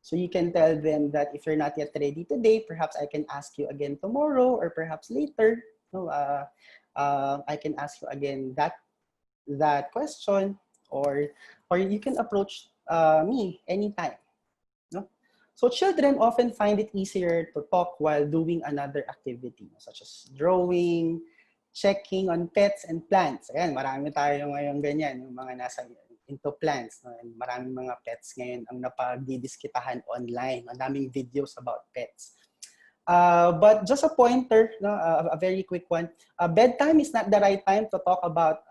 [SPEAKER 5] So you can tell them that if you're not yet ready today, perhaps I can ask you again tomorrow, or perhaps later. No, I can ask you again that question, or you can approach me anytime. No? So children often find it easier to talk while doing another activity, such as drawing, checking on pets and plants. Ayan, marami tayo ngayon ganyan, yung mga nasa into plants. No? And maraming mga pets ngayon ang napagdidiskitahan online. Ang daming videos about pets. But just a pointer, no, a very quick one. Bedtime is not the right time to talk about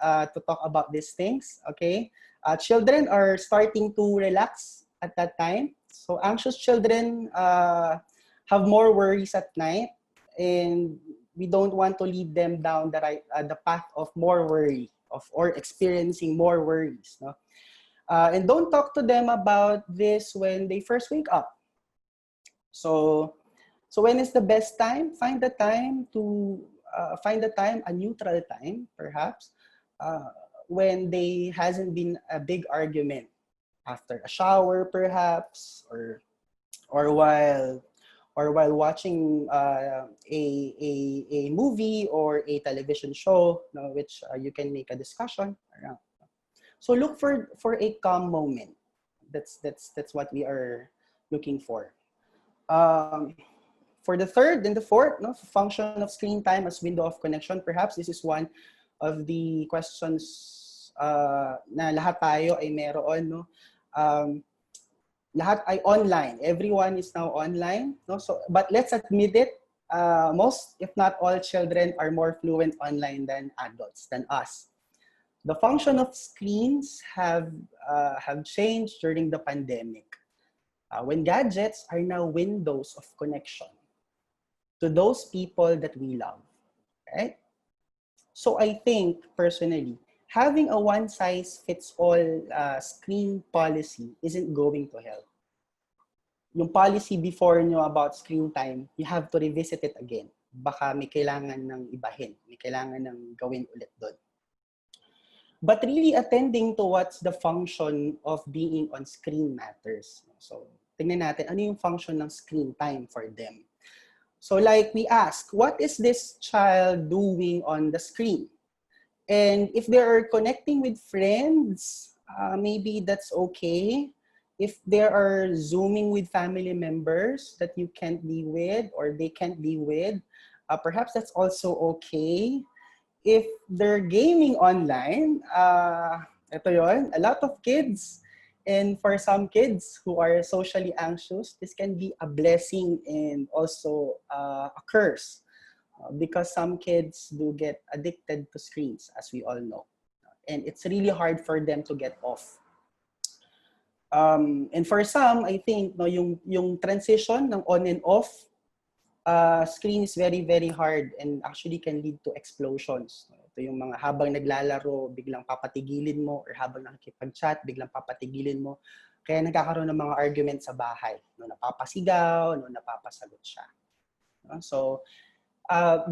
[SPEAKER 5] these things. Okay, children are starting to relax at that time. So anxious children have more worries at night, and we don't want to lead them down the path of more worry or experiencing more worries. No? And don't talk to them about this when they first wake up. So when is the best time? Find the time, a neutral time, perhaps, when there hasn't been a big argument, after a shower, perhaps, or while watching a movie or a television show, which you can make a discussion around. So look for a calm moment. That's what we are looking for. For the third and the fourth, function of screen time as window of connection, perhaps this is one of the questions na lahat tayo ay meron, no? Lahat ay online. Everyone is now online, no? So, but let's admit it, most, if not all, children are more fluent online than adults, than us. The function of screens have changed during the pandemic, when gadgets are now windows of connection to those people that we love, right? So I think, personally, having a one-size-fits-all screen policy isn't going to help. Yung policy before nyo about screen time, you have to revisit it again. Baka may kailangan ng ibahin, may kailangan ng gawin ulit doon. But really attending to what's the function of being on screen matters. So tingnan natin, ano yung function ng screen time for them? So like we ask, what is this child doing on the screen? And if they are connecting with friends, maybe that's okay. If they are Zooming with family members that you can't be with or they can't be with, perhaps that's also okay. If they're gaming online, ito yun, a lot of kids, and for some kids who are socially anxious, this can be a blessing and also a curse. Because some kids do get addicted to screens, as we all know. And it's really hard for them to get off. And for some, I think, yung transition ng on and off screen is very, very hard and actually can lead to explosions. Ito yung mga habang naglalaro, biglang papatigilin mo, or habang nakikipag-chat, biglang papatigilin mo. Kaya nagkakaroon ng mga argument sa bahay. Napapasigaw, napapasagot siya. So,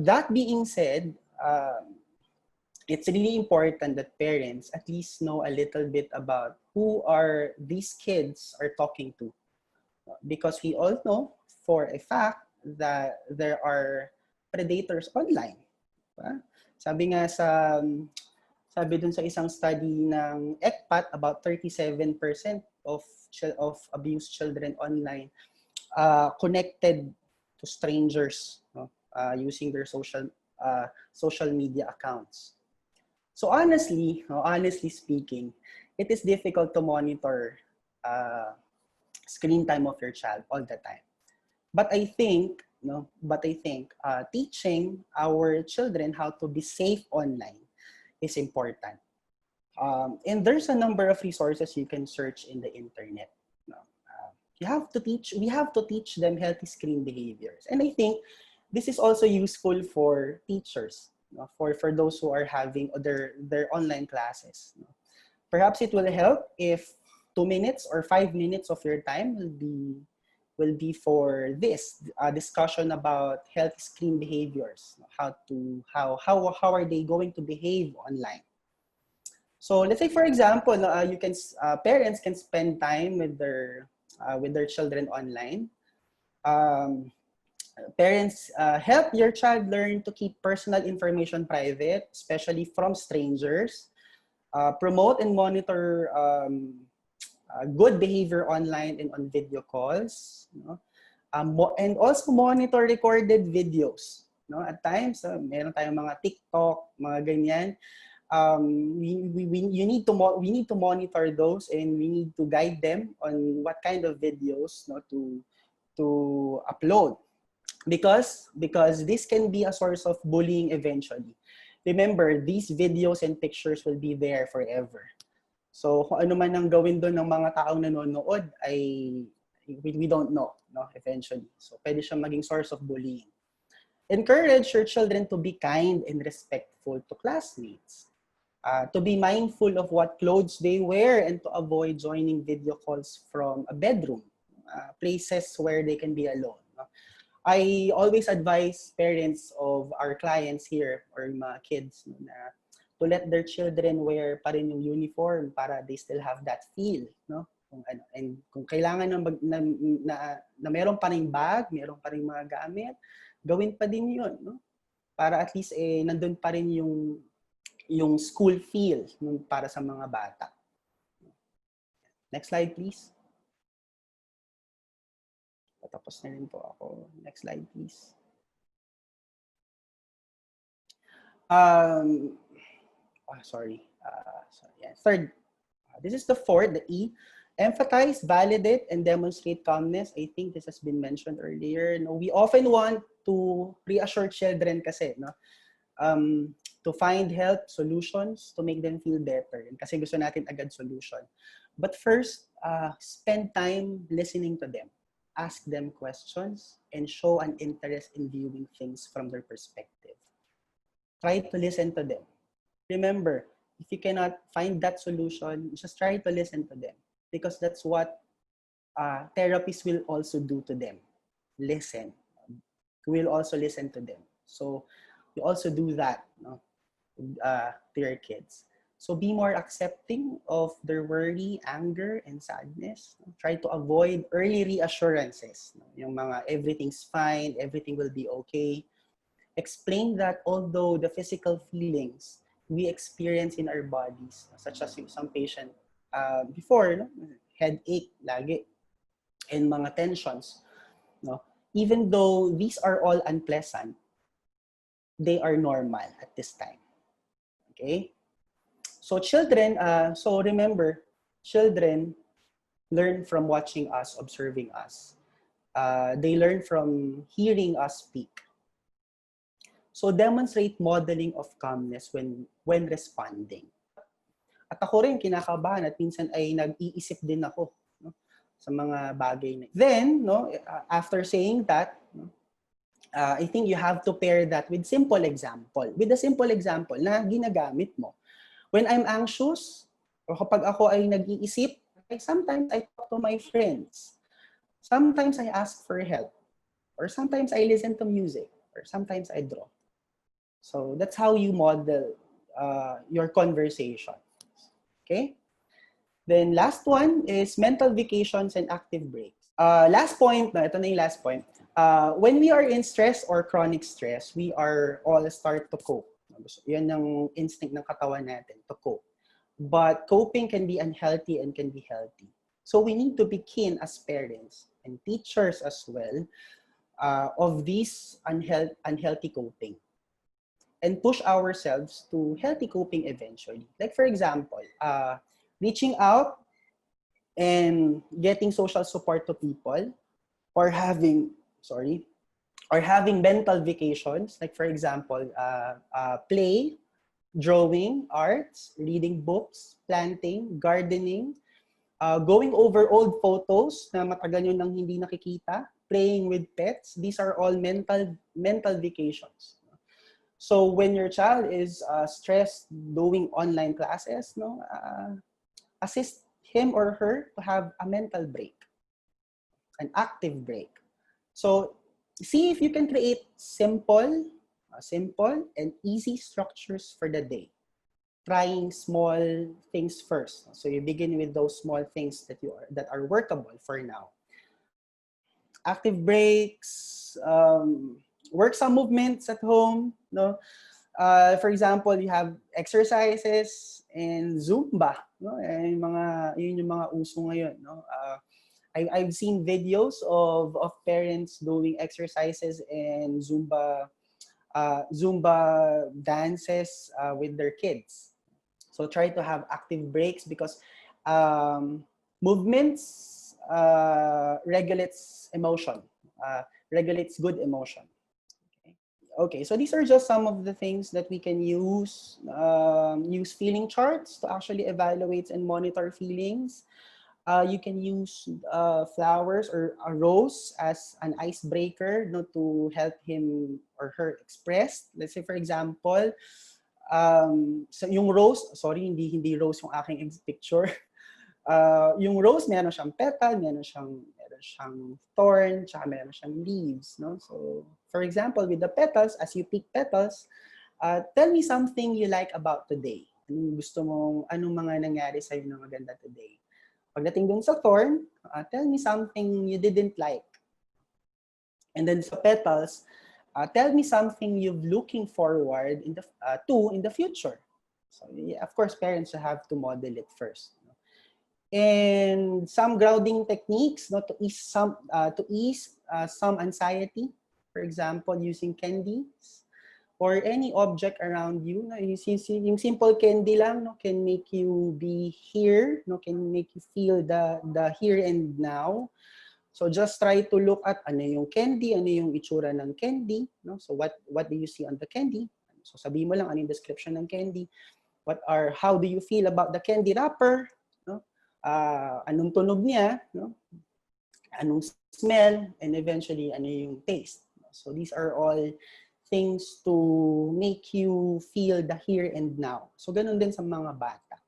[SPEAKER 5] that being said, it's really important that parents at least know a little bit about who are these kids are talking to. Because we all know for a fact that there are predators online. Sabi dun sa isang study ng ECPAT, about 37% of abused children online connected to strangers, no? Using their social media accounts. So honestly, no, honestly speaking, it is difficult to monitor screen time of your child all the time. But I think, no, teaching our children how to be safe online is important. And there's a number of resources you can search in the internet. No? We have to teach them healthy screen behaviors. And I think this is also useful for teachers, no? For those who are having their online classes. No? Perhaps it will help if 2 minutes or 5 minutes of your time will be for this discussion about healthy screen behaviors. How are they going to behave online? So let's say, for example, parents can spend time with their children online. Um, Parents, help your child learn to keep personal information private, especially from strangers. Promote and monitor good behavior online and on video calls. You know? And also monitor recorded videos. No? At times, meron tayong mga TikTok, mga ganyan. We need to monitor those, and we need to guide them on what kind of videos, no, to upload, because this can be a source of bullying eventually. Remember, these videos and pictures will be there forever. So kung ano man ang gawin doon ng mga taong nanonood ay we don't know, no, eventually. So pwede siyang maging source of bullying. Encourage your children to be kind and respectful to classmates. To be mindful of what clothes they wear, and to avoid joining video calls from a bedroom, places where they can be alone. No? I always advise parents of our clients here or mga kids, no, na to let their children wear pa rin yung uniform para they still have that feel, no? And kung kailangan na meron pa ring bag, meron pa ring mga gamit, gawin pa din 'yun, no? Para at least nandun pa rin yung school feel para sa mga bata. Next slide, please. Patapos na rin po ako. Next slide, please. Third, this is the fourth, the E. Empathize, validate, and demonstrate calmness. I think this has been mentioned earlier. No, we often want to reassure children kasi, no? To find help, solutions, to make them feel better. Kasi gusto natin agad solution. But first, spend time listening to them. Ask them questions and show an interest in viewing things from their perspective. Try to listen to them. Remember, if you cannot find that solution, just try to listen to them, because that's what therapists will also do to them. Listen. We will also listen to them. So you also do that, no, to your kids. So be more accepting of their worry, anger, and sadness. Try to avoid early reassurances. Yung mga everything's fine, everything will be okay. Explain that although the physical feelings we experience in our bodies, such as some patient before, no? Headache lagi, and mga tensions, no? Even though these are all unpleasant, they are normal at this time. Okay? So children, so remember, children learn from watching us, observing us. They learn from hearing us speak. So demonstrate modeling of calmness when responding. At ako rin kinakabahan at minsan ay nag-iisip din ako, no, sa mga bagay na. Then, no, after saying that, no, I think you have to pair that with simple example. With a simple example na ginagamit mo. When I'm anxious, o kapag ako ay nag-iisip, sometimes I talk to my friends. Sometimes I ask for help. Or sometimes I listen to music. Or sometimes I draw. So that's how you model your conversation. Okay? Then last one is mental vacations and active breaks. Last point, ito na yung last point. When we are in stress or chronic stress, we are all start to cope. Yan ang instinct ng katawan natin, to cope. But coping can be unhealthy and can be healthy. So we need to be keen as parents and teachers as well of this unhealthy coping, and push ourselves to healthy coping eventually. Like for example, reaching out and getting social support to people, or having mental vacations, like for example, play, drawing, arts, reading books, planting, gardening, going over old photos na matagal nyo nang hindi nakikita, playing with pets. These are all mental vacations. So when your child is stressed doing online classes, assist him or her to have a mental break, an active break. So see if you can create simple and easy structures for the day, trying small things first. So you begin with those small things that are workable for now. Active breaks, work some movements at home. For example, you have exercises and Zumba. Yun yung mga uso ngayon. I've seen videos of parents doing exercises and Zumba dances with their kids. So try to have active breaks, because movements regulates emotion, regulates good emotion. Okay, so these are just some of the things that we can use. Use feeling charts to actually evaluate and monitor feelings. You can use flowers or a rose as an icebreaker, to help him or her express. Let's say, for example, so yung rose, sorry, hindi rose yung aking picture. Yung rose, meron siyang petal, meron siyang thorn, tsaka meron siyang leaves. So, for example, with the petals, as you pick petals, tell me something you like about today. Anong mga nangyari sa'yo na maganda today? Pagdating dun sa thorn, tell me something you didn't like. And then sa petals, tell me something you're looking forward to in the future. So, yeah, of course, parents have to model it first. And some grounding techniques, to ease some anxiety. For example, using candies or any object around you. Yung simple candy lang, can make you be here, can make you feel the here and now. So just try to look at ano yung candy, ano yung itsura ng candy. So what do you see on the candy? So sabihin mo lang ano yung description ng candy. How do you feel about the candy wrapper? Anong tunog niya? Anong smell? And eventually, ano yung taste? So these are all things to make you feel the here and now. So ganun din sa mga bata.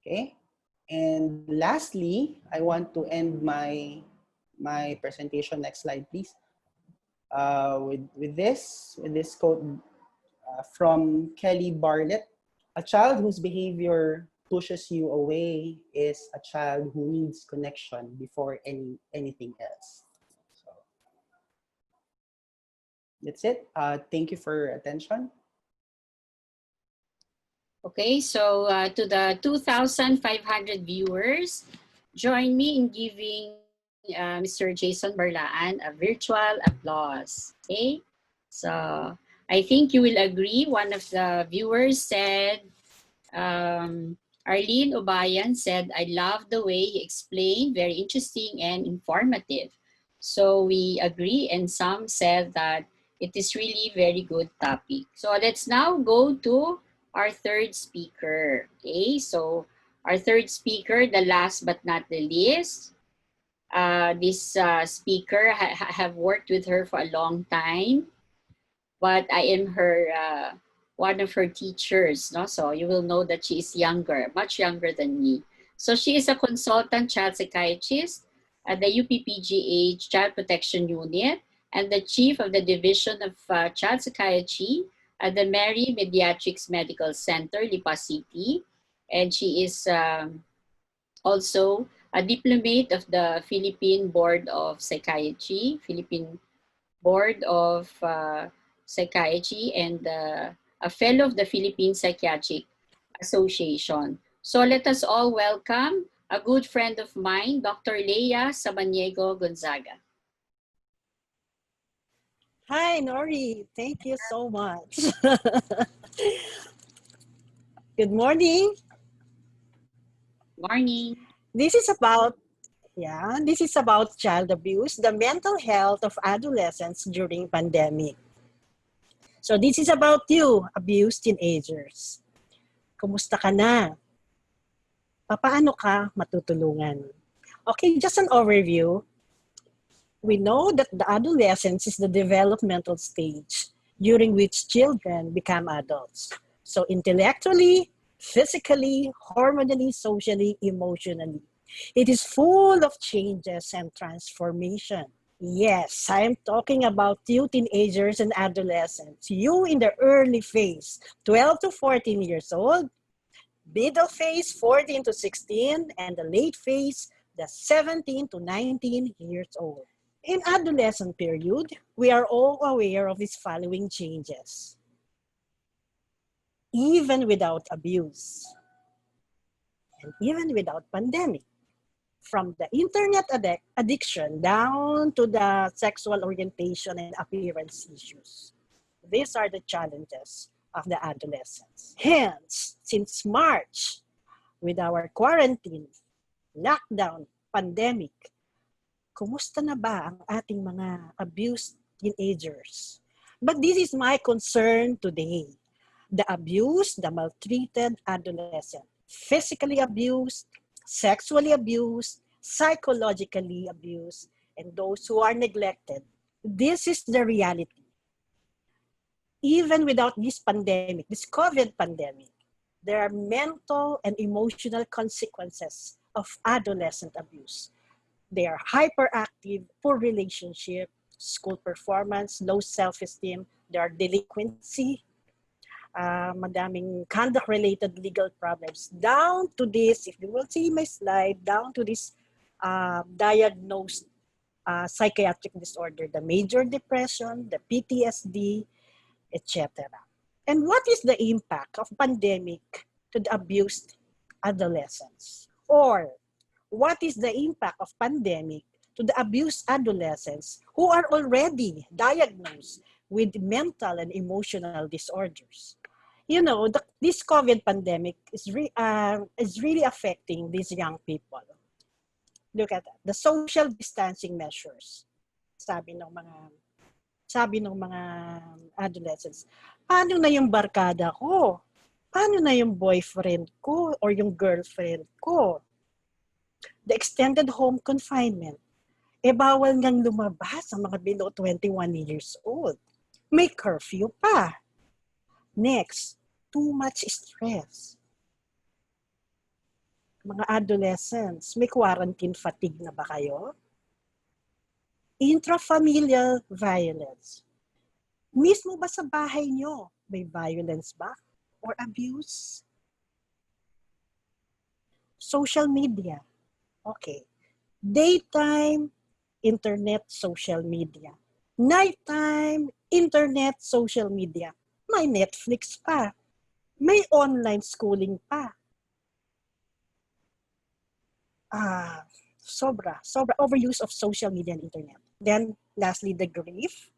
[SPEAKER 5] Okay? And lastly, I want to end my presentation. Next slide, please. With this quote from Kelly Bartlett: a child whose behavior pushes you away is a child who needs connection before anything else. So that's it. Thank you for your attention.
[SPEAKER 3] Okay, so to the 2,500 viewers, join me in giving Mr. Jason Barlaan a virtual applause. Okay, so I think you will agree. One of the viewers said, Arlene Obayan said, I love the way you explain, very interesting and informative. So we agree, and some said that it is really very good topic. So let's now go to our third speaker. Okay, so our third speaker, the last but not the least, this speaker, have worked with her for a long time, but I am her one of her teachers, so you will know that she is younger, much younger than me. So she is a consultant child psychiatrist at the UPPGH Child Protection Unit and the chief of the Division of Child Psychiatry at the Mary Mediatrix Medical Center, Lipa City. And she is also a diplomate of the Philippine Board of Psychiatry, Philippine Board of Psychiatry, and a fellow of the Philippine Psychiatric Association. So let us all welcome a good friend of mine, Dr. Leia Samaniego Gonzaga.
[SPEAKER 6] Hi, Nori. Thank you so much. Good morning.
[SPEAKER 3] Morning.
[SPEAKER 6] This is about this is about child abuse, the mental health of adolescents during pandemic. So this is about you, abused teenagers. Kumusta ka na? Paano ka matutulungan? Okay, just an overview. We know that the adolescence is the developmental stage during which children become adults. So intellectually, physically, hormonally, socially, emotionally. It is full of changes and transformation. Yes, I'm talking about you teenagers and adolescents. You in the early phase, 12 to 14 years old, middle phase, 14 to 16, and the late phase, the 17 to 19 years old. In adolescent period, we are all aware of these following changes. Even without abuse, and even without pandemic, from the internet addiction down to the sexual orientation and appearance issues. These are the challenges of the adolescents. Hence, since March, with our quarantine, lockdown, pandemic, kumusta na ba ang ating mga abused teenagers? But this is my concern today. The abused, the maltreated adolescent, physically abused, sexually abused, psychologically abused, and those who are neglected. This is the reality. Even without this pandemic, this COVID pandemic, there are mental and emotional consequences of adolescent abuse. They are hyperactive, poor relationship, school performance, low self-esteem, there are delinquency, madaming conduct-related legal problems. Down to this, if you will see my slide, down to this diagnosed psychiatric disorder, the major depression, the PTSD, etc. And what is the impact of pandemic to the abused adolescents? Or what is the impact of pandemic to the abused adolescents who are already diagnosed with mental and emotional disorders? You know, this COVID pandemic is really affecting these young people. Look at that. The social distancing measures. Sabi ng mga adolescents, paano na yung barkada ko? Paano na yung boyfriend ko or yung girlfriend ko? The extended home confinement. Bawal ngang lumabas ang mga below 21 years old. May curfew pa. Next, too much stress. Mga adolescents, may quarantine fatigue na ba kayo? Intrafamilial violence. Mismo ba sa bahay nyo, may violence ba? Or abuse? Social media. Okay. Daytime, internet, social media. Nighttime, internet, social media. May Netflix pa. May online schooling pa. Sobra overuse of social media and internet. Then, lastly, the grief.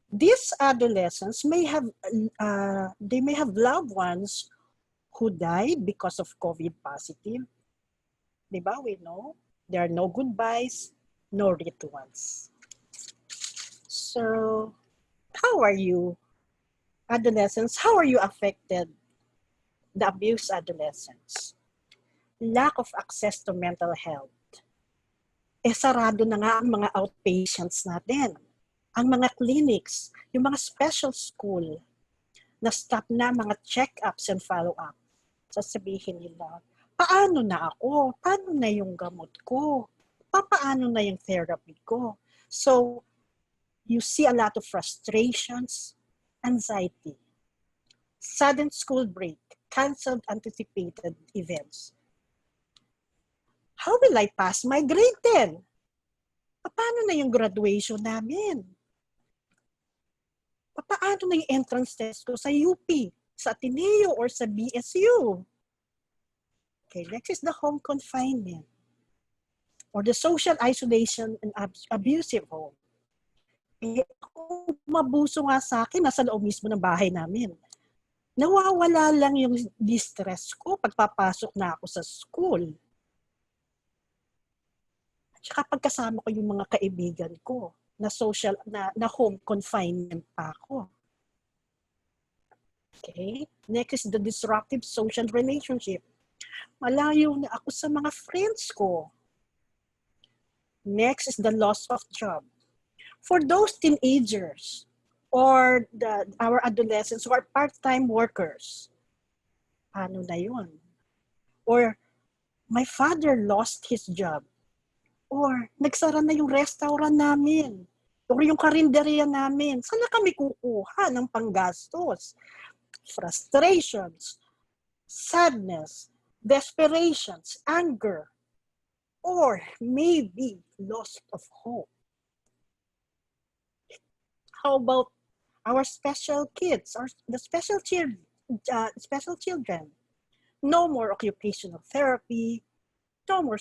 [SPEAKER 6] These adolescents may have loved ones who died because of COVID positive. Diba? We know there are no goodbyes, no rituals. So, how are you, adolescents? How are you affected? The abused adolescents. Lack of access to mental health. Sarado na nga ang mga outpatients natin. Ang mga clinics, yung mga special school, na-stop na mga check-ups and follow-up. Sasabihin nila, paano na ako? Paano na yung gamot ko? Paano na yung therapy ko? So, you see a lot of frustrations, anxiety, sudden school break, canceled anticipated events. How will I pass my grade 10? Paano na yung graduation namin? Paano na yung entrance test ko sa UP, sa Ateneo, or sa BSU? Okay, next is the home confinement or the social isolation and abusive home. kung mabuso nga sa akin, nasa loob mismo ng bahay namin. Nawawala lang yung distress ko pagpapasok na ako sa school. At saka pagkasama ko yung mga kaibigan ko na social, na home confinement pa ako. Okay? Next is the disruptive social relationship. Malayo na ako sa mga friends ko. Next is the loss of job. For those teenagers or our adolescents who are part-time workers, ano na yun? Or my father lost his job. Or nagsara na yung restaurant namin. Or yung karinderya namin. Saan na kami kukuha ng panggastos? Frustrations, sadness, desperations, anger, or maybe loss of hope. How about our special kids, or the special children? No more occupational therapy, no more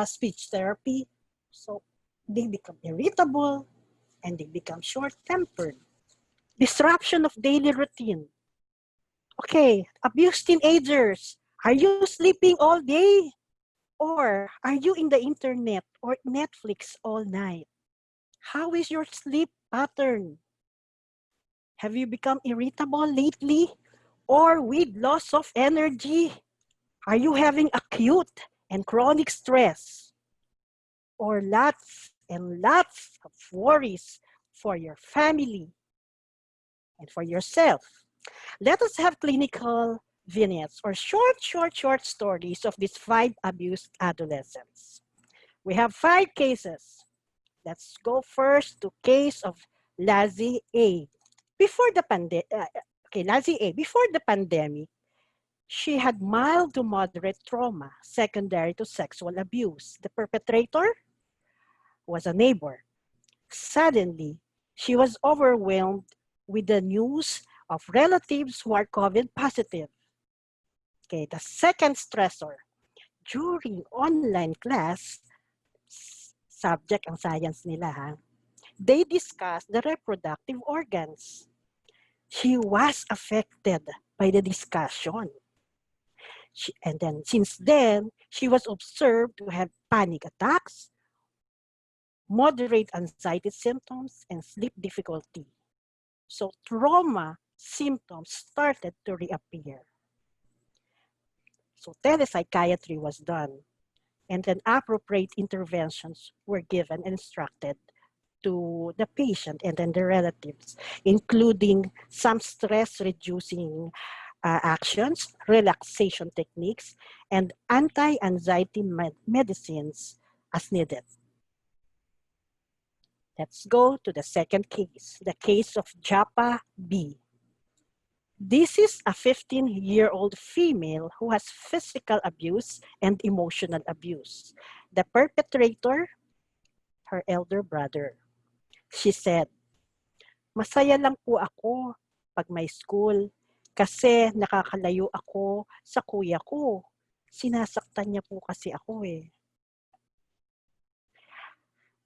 [SPEAKER 6] speech therapy. So they become irritable and they become short-tempered. Disruption of daily routine. Okay, abused teenagers, are you sleeping all day? Or are you in the internet or Netflix all night? How is your sleep pattern? Have you become irritable lately or with loss of energy? Are you having acute and chronic stress? Or lots and lots of worries for your family and for yourself? Let us have clinical vignettes or short stories of these 5 abused adolescents. We have 5 cases. Let's go first to case of Lazzy A. Before the pandemic, she had mild to moderate trauma secondary to sexual abuse. The perpetrator was a neighbor. Suddenly, she was overwhelmed with the news of relatives who are COVID positive. Okay, the second stressor, during online class, subject ang science nila ha, they discussed the reproductive organs. She was affected by the discussion. And then since then, she was observed to have panic attacks, moderate anxiety symptoms, and sleep difficulty. So trauma symptoms started to reappear. So telepsychiatry was done, and then appropriate interventions were given and instructed to the patient and then the relatives, including some stress-reducing actions, relaxation techniques, and anti-anxiety medicines as needed. Let's go to the second case, the case of Japa B. This is a 15-year-old female who has physical abuse and emotional abuse. The perpetrator, her elder brother. She said, "Masaya lang po ako pag may school kasi nakakalayo ako sa kuya ko. Sinasaktan niya po kasi ako eh."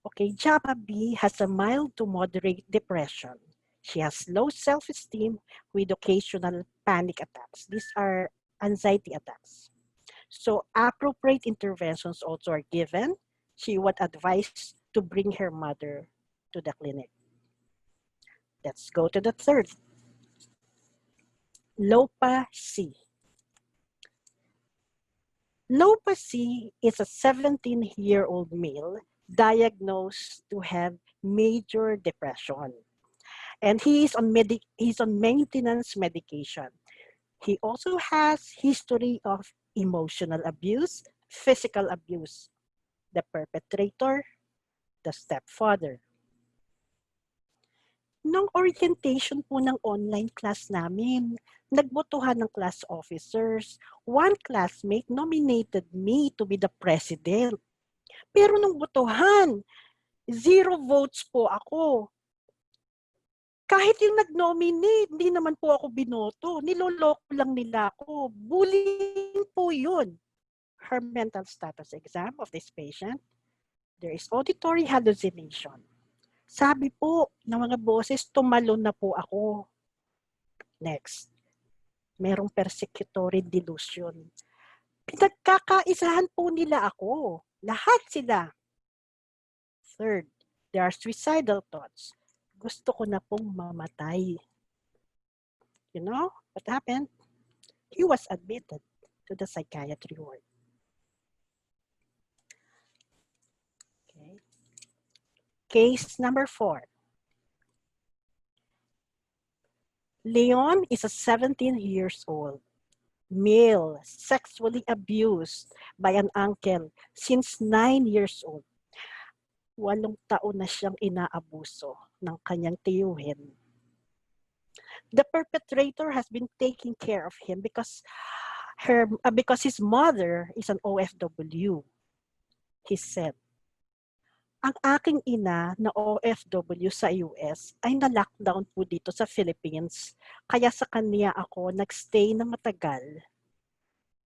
[SPEAKER 6] Okay, Japa B has a mild to moderate depression. She has low self-esteem with occasional panic attacks. These are anxiety attacks. So appropriate interventions also are given. She would advise to bring her mother to the clinic. Let's go to the third. Lopa C. Lopa C is a 17-year-old male diagnosed to have major depression. And he's on maintenance medication. He also has history of emotional abuse, physical abuse. The perpetrator, the stepfather. Nung orientation po ng online class namin, nagbotohan ng class officers. One classmate nominated me to be the president. Pero nung botohan, 0 votes po ako. Kahit yung nag-nominate, hindi naman po ako binoto. Niloloko lang nila ako. Bullying po yun. Her mental status exam of this patient, there is auditory hallucination, Sabi po ng mga boses, tumalon na po ako. Next, merong persecutory delusion. Pinagkakaisahan po nila ako. Lahat sila. Third, there are suicidal thoughts. Gusto ko na pong mamatay. You know what happened? He was admitted to the psychiatry ward. Okay. Case number 4. Leon is a 17 years old, male, sexually abused by an uncle since 9 years old. 8 taon na siyang inaabuso ng kanyang tiyuhin. The perpetrator has been taking care of him because his mother is an OFW. He said, ang aking ina na OFW sa US ay na-lockdown po dito sa Philippines. Kaya sa kanya ako nagstay na matagal.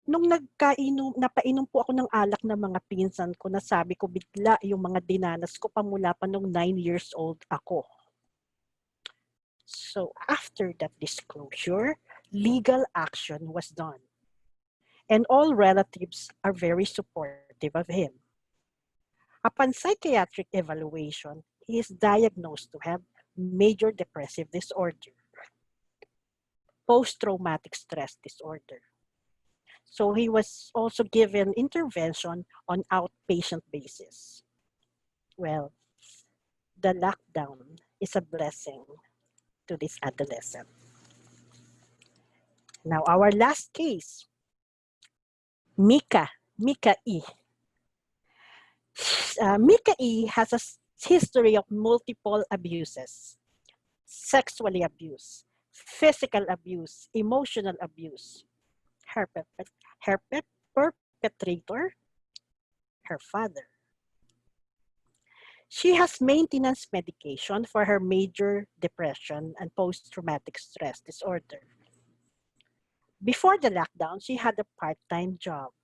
[SPEAKER 6] Nung napainom po ako ng alak ng mga pinsan ko, nasabi ko bigla yung mga dinanas ko pamula pa nung 9 years old ako. So after that disclosure, legal action was done. And all relatives are very supportive of him. Upon psychiatric evaluation, he is diagnosed to have major depressive disorder, post-traumatic stress disorder. So he was also given intervention on outpatient basis. Well, the lockdown is a blessing to this adolescent. Now, our last case, Mika E. Mika E has a history of multiple abuses, sexually abuse, physical abuse, emotional abuse. Her perpetrator, her father. She has maintenance medication for her major depression and post-traumatic stress disorder. Before the lockdown, she had a part-time job.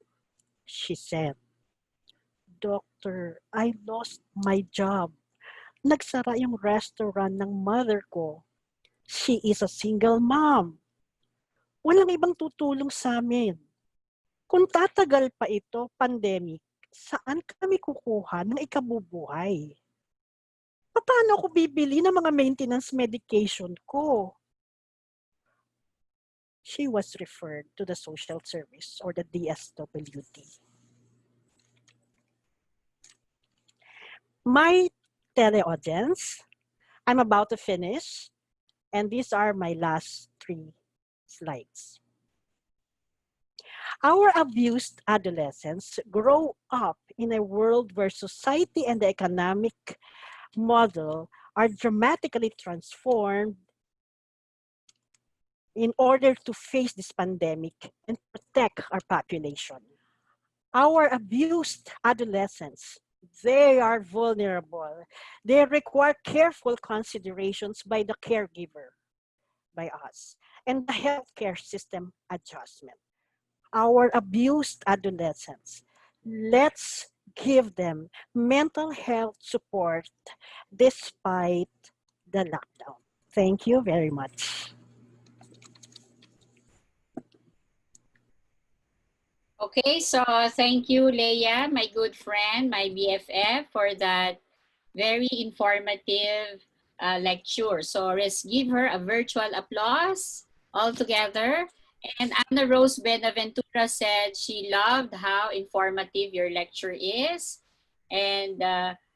[SPEAKER 6] She said, Doctor, I lost my job. Nagsara yung restaurant ng mother ko. She is a single mom. Walang ibang tutulong sa amin. Kung tatagal pa ito, pandemic, saan kami kukuha ng ikabubuhay? Paano ako bibili ng mga maintenance medication ko? She was referred to the social service or the DSWD. My teleaudience, I'm about to finish, and these are my last 3 slides. Our abused adolescents grow up in a world where society and the economic model are dramatically transformed in order to face this pandemic and protect our population. Our abused adolescents, they are vulnerable. They require careful considerations by the caregiver, by us, and the healthcare system adjustment. Our abused adolescents, let's give them mental health support despite the lockdown. Thank you very much.
[SPEAKER 3] Okay, so thank you, Leia, my good friend, my BFF, for that very informative lecture. So let's give her a virtual applause all together. And Anna Rose Benaventura said she loved how informative your lecture is. And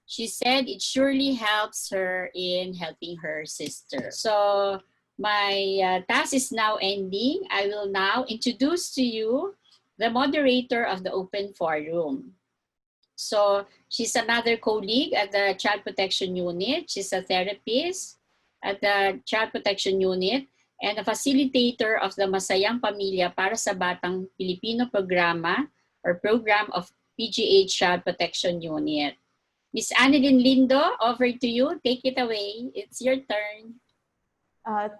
[SPEAKER 3] she said it surely helps her in helping her sister. So my task is now ending. I will now introduce to you the moderator of the open forum. So she's another colleague at the Child Protection Unit. She's a therapist at the Child Protection Unit and a facilitator of the Masayang Pamilya para sa Batang Pilipino programa or program of PGH Child Protection Unit. Miss Annalyn Lindo, over to you. Take it away. It's your turn.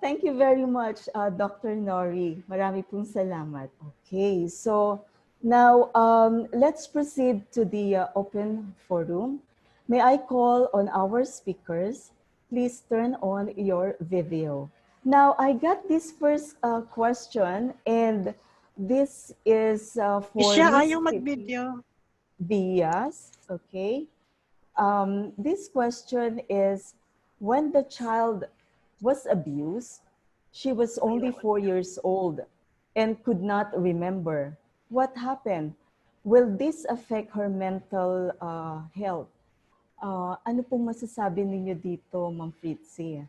[SPEAKER 7] Thank you very much, Dr. Nori. Marami pong salamat. Okay, so now let's proceed to the open forum. May I call on our speakers? Please turn on your video. Now, I got this first question, and this is for
[SPEAKER 6] Siya
[SPEAKER 7] Miss
[SPEAKER 6] ayaw
[SPEAKER 7] Kitty
[SPEAKER 6] mag-video.
[SPEAKER 7] Diaz. Okay. This question is, when the child was abused, she was only 4 years old and could not remember. What happened? Will this affect her mental health? Ano pong masasabi ninyo dito, Ma'am Fritzy?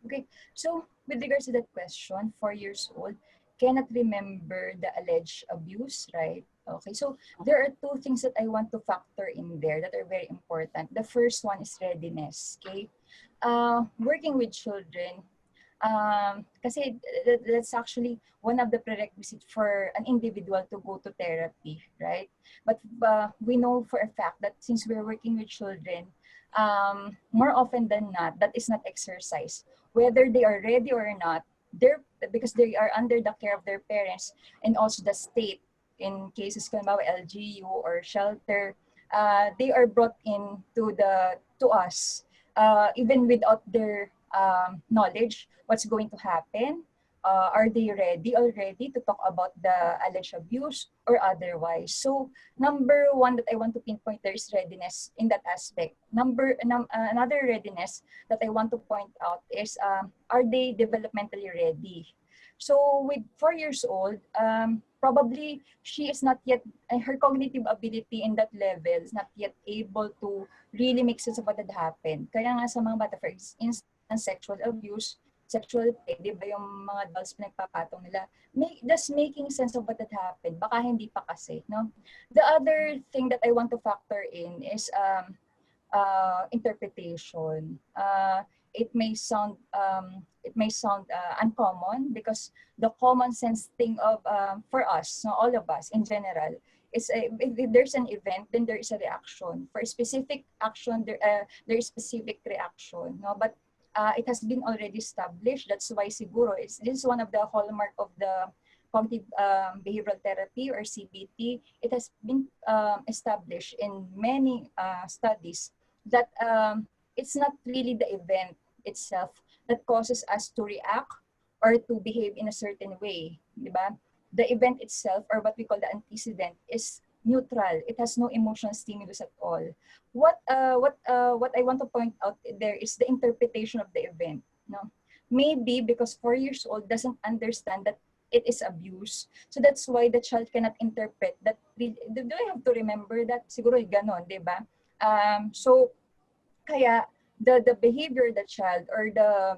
[SPEAKER 4] Okay, so with regards to that question, 4 years old, cannot remember the alleged abuse, right? Okay, so there are two things that I want to factor in there that are very important. The first one is readiness, okay? Working with children, kasi that's actually one of the prerequisites for an individual to go to therapy, right? But we know for a fact that since we're working with children, more often than not, that is not exercise. Whether they are ready or not, they're because they are under the care of their parents and also the state. In cases kalmawa LGU or shelter, they are brought in to us even without their knowledge what's going to happen. Are they ready already to talk about the alleged abuse or otherwise? So number one that I want to pinpoint there is readiness in that aspect. Another readiness that I want to point out is, are they developmentally ready? So with 4 years old, probably she is not yet, her cognitive ability in that level is not yet able to really make sense of what had happened. Kaya nga sa mga bata, for instance, sexual abuse, sexual play, di ba yung mga dolls pinagpapatong nila, just making sense of what had happened. Baka hindi pa kasi, no? The other thing that I want to factor in is interpretation. It may sound uncommon because the common sense thing of for us, no, all of us in general, is if there's an event, then there is a reaction. For a specific action, there is specific reaction. No, but it has been already established. That's why siguro this is one of the hallmark of the cognitive behavioral therapy or CBT. It has been established in many studies that it's not really the event itself that causes us to react or to behave in a certain way, di ba? The event itself, or what we call the antecedent, is neutral. It has no emotional stimulus at all. What I want to point out there is the interpretation of the event. No, maybe because 4 years old doesn't understand that it is abuse, so that's why the child cannot interpret that. Do I have to remember that? Siguro ganon, di ba? So kaya the behavior of the child or the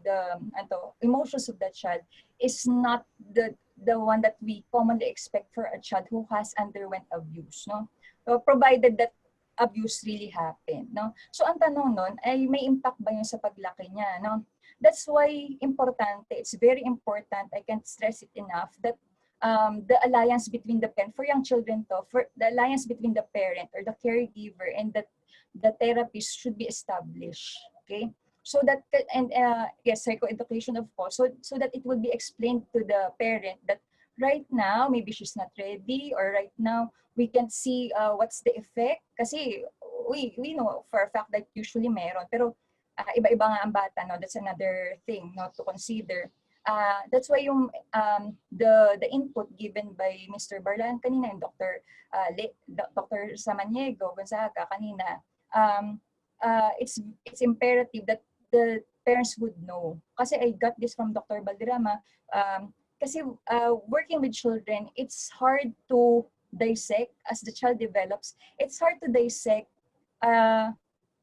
[SPEAKER 4] emotions of the child is not the one that we commonly expect for a child who has underwent abuse, no? So, provided that abuse really happened, no? So ang tanong nun ay may impact ba yun sa paglaki niya, no? That's why importante, it's very important, I can't stress it enough, that the alliance between the parent, for young children to, for the alliance between the parent or the caregiver and the therapist should be established, okay? So that, and yes, psychoeducation of course, so that it will be explained to the parent that right now, maybe she's not ready, or right now, we can see what's the effect. Kasi we know for a fact that usually meron, pero iba-iba nga ang bata, no? That's another thing, no, to consider. That's why yung the input given by Mr. Barlan kanina and Dr. Samaniego Gonzaga kanina, it's imperative that the parents would know. Kasi I got this from Dr. Balderrama. Kasi working with children, it's hard to dissect as the child develops. It's hard to dissect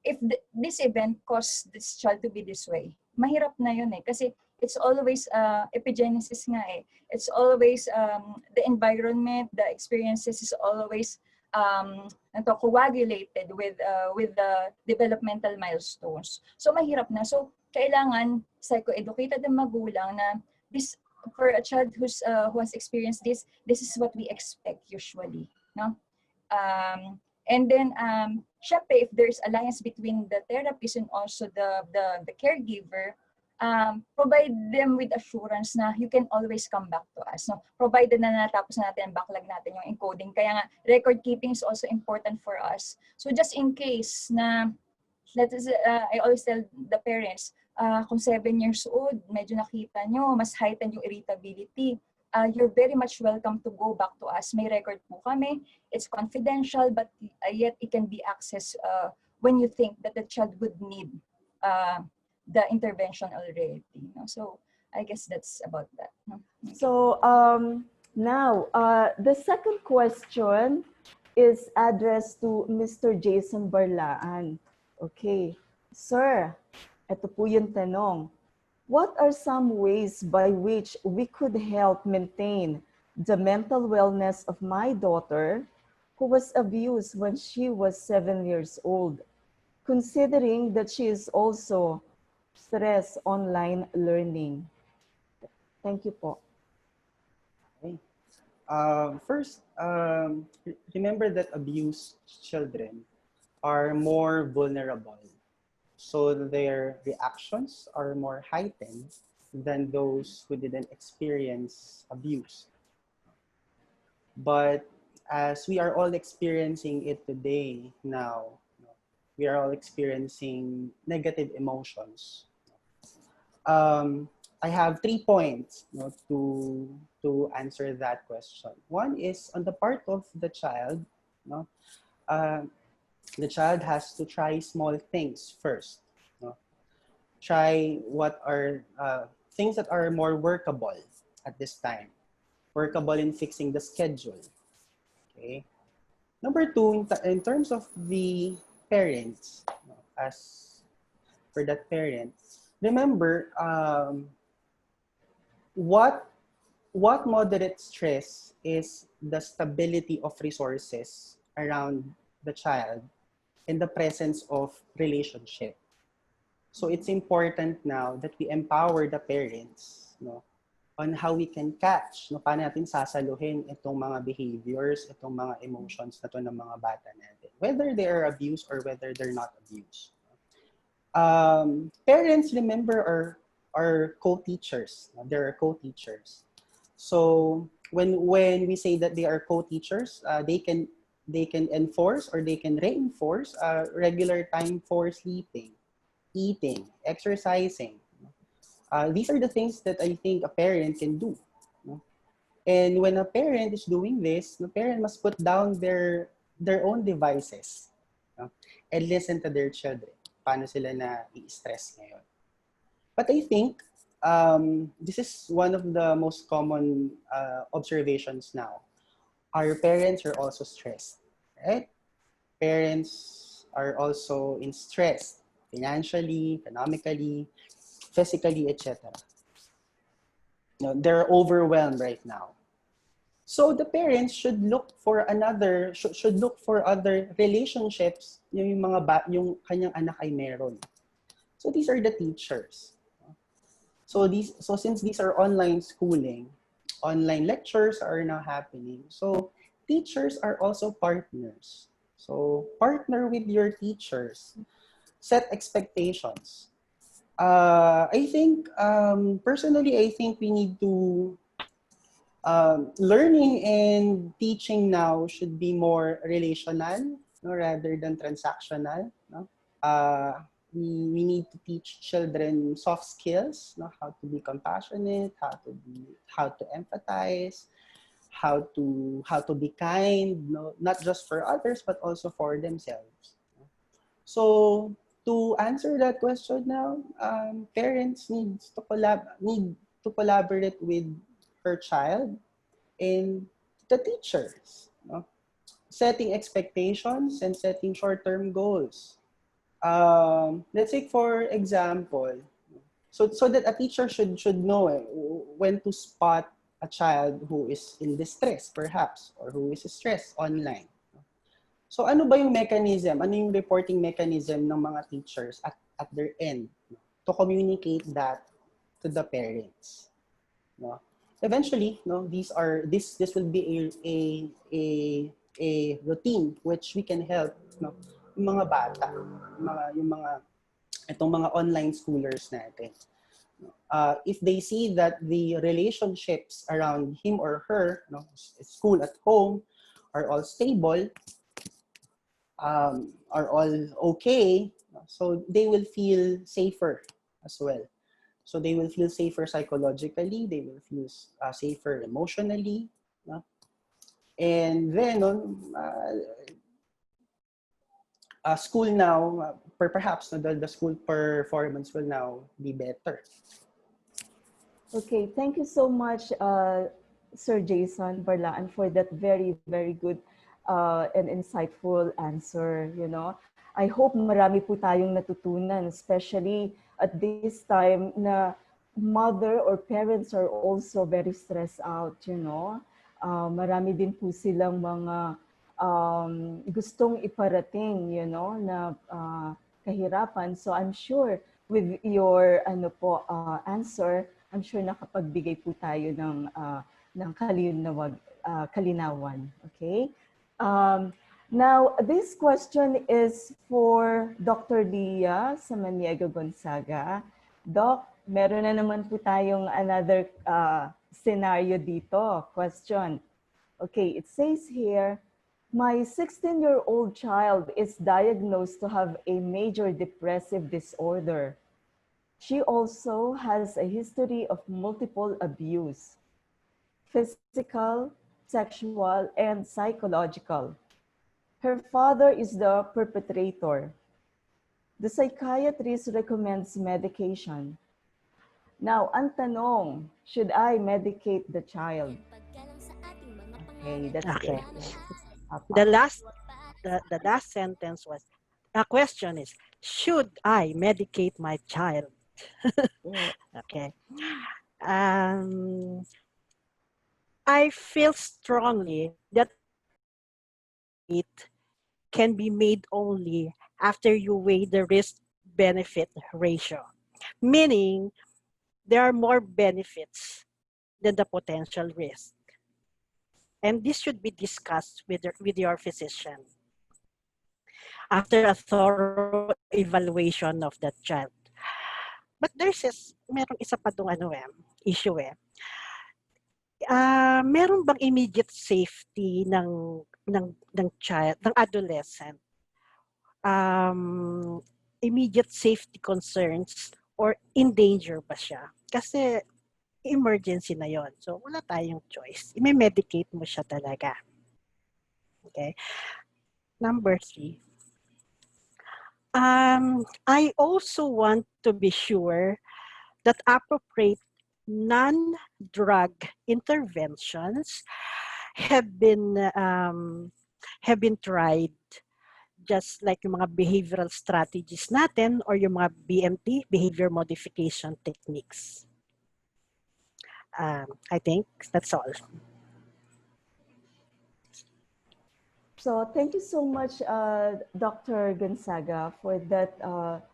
[SPEAKER 4] if this event caused this child to be this way. Mahirap na yun eh. Kasi it's always epigenesis nga eh. It's always the environment, the experiences is always coagulated with the developmental milestones. So mahirap na. So kailangan psychoeducated ng magulang na this, for a child who has experienced this is what we expect usually, no? And then syempre if there's alliance between the therapist and also the caregiver, provide them with assurance na you can always come back to us, no? Provided na natapos na natin ang backlog natin, yung encoding. Kaya nga, record keeping is also important for us. So just in case na That is, I always tell the parents, kung 7 years old, medyo nakita nyo, mas heightened yung irritability. You're very much welcome to go back to us. May record po kami. It's confidential, but yet it can be accessed when you think that the child would need the intervention already. No? So I guess that's about that. No?
[SPEAKER 7] So now, the second question is addressed to Mr. Jason Barlaan. Okay. Sir, ito po yung tanong. What are some ways by which we could help maintain the mental wellness of my daughter who was abused when she was 7 years old, considering that she is also stress online learning? Thank you po.
[SPEAKER 5] Okay. First, remember that abused children are more vulnerable. So their reactions are more heightened than those who didn't experience abuse. But as we are all experiencing it today now, we are all experiencing negative emotions. I have 3 points to answer that question. One is on the part of the child, the child has to try small things first. Try what are things that are more workable at this time. Workable in fixing the schedule. Okay. Number 2, in terms of the parents, as for that parent, remember what moderate stress is the stability of resources around the child in the presence of relationship. So it's important now that we empower the parents, on how we can catch, paano natin sasaluhin itong mga behaviors, itong mga emotions na to ng mga bata natin, whether they are abused or whether they're not abused. Parents, remember, are co-teachers. There are co-teachers. So when we say that they are co-teachers, they can enforce or they can reinforce regular time for sleeping, eating, exercising. These are the things that I think a parent can do. And when a parent is doing this, the parent must put down their own devices and listen to their children. Paano sila na i-stress ngayon. But I think this is one of the most common observations now. Our parents are also stressed, right? Parents are also in stress, financially, economically, physically, etc. They're overwhelmed right now. So the parents should look for other relationships yung kanyang anak ay meron. So these are the teachers. So since these are online schooling, online lectures are now happening. So teachers are also partners. So partner with your teachers. Set expectations. I think, personally, I think we need to, learning and teaching now should be more relational, rather than transactional. We need to teach children soft skills, how to be compassionate, how to empathize, how to be kind, not just for others but also for themselves. So to answer that question now, parents need to collaborate with her child and the teachers, setting expectations and setting short-term goals. Let's say, for example, so that a teacher should know when to spot a child who is in distress, perhaps, or who is stressed online. So ano ba yung mechanism? Ano yung reporting mechanism ng mga teachers at their end to communicate that to the parents? Eventually, this will be a routine which we can help yung mga bata, itong mga online schoolers natin. If they see that the relationships around him or her, school at home, are all stable, are all okay, So they will feel safer as well. So they will feel safer psychologically, they will feel safer emotionally. No? And then, school now, perhaps the school performance will now be better.
[SPEAKER 7] Okay, thank you so much, Sir Jason Barlaan, for that very, very good and insightful answer. You know, I hope marami po tayong natutunan, especially at this time na mother or parents are also very stressed out. You know, marami din po silang mga gustong iparating. You know, na kahirapan. So I'm sure with your answer, I'm sure nakapagbigay po tayo ng kalinawan. Okay? Now, this question is for Dr. Leah Samaniego Gonzaga. Doc, meron na naman po tayong another scenario dito. Question. Okay, it says here, my 16-year-old child is diagnosed to have a major depressive disorder. She also has a history of multiple abuse, physical, sexual, and psychological. Her father is the perpetrator. The psychiatrist recommends medication. Now, ang tanong, should I medicate the child? Okay, that's
[SPEAKER 6] Okay.
[SPEAKER 7] it.
[SPEAKER 6] The last sentence was, the question is, should I medicate my child? Okay. I feel strongly that it can be made only after you weigh the risk-benefit ratio, meaning there are more benefits than the potential risk. And this should be discussed with your physician after a thorough evaluation of that child. But merong isa pa dong issue meron bang immediate safety ng child, ng adolescent? Immediate safety concerns or in danger ba siya? Kasi emergency na yon. So wala tayong choice. I-medicate mo siya talaga. Okay? Number 3. I also want to be sure that appropriate non-drug interventions have been tried, just like yung mga behavioral strategies natin or yung mga BMT, behavior modification techniques. I think that's all.
[SPEAKER 7] So thank you so much, Dr. Gonzaga, for that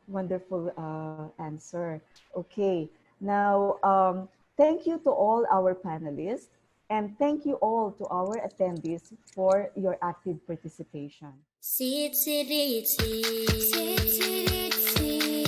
[SPEAKER 7] wonderful answer. Okay, now thank you to all our panelists, and thank you all to our attendees for your active participation.
[SPEAKER 1] Sip, sip, sip, sip, sip, sip.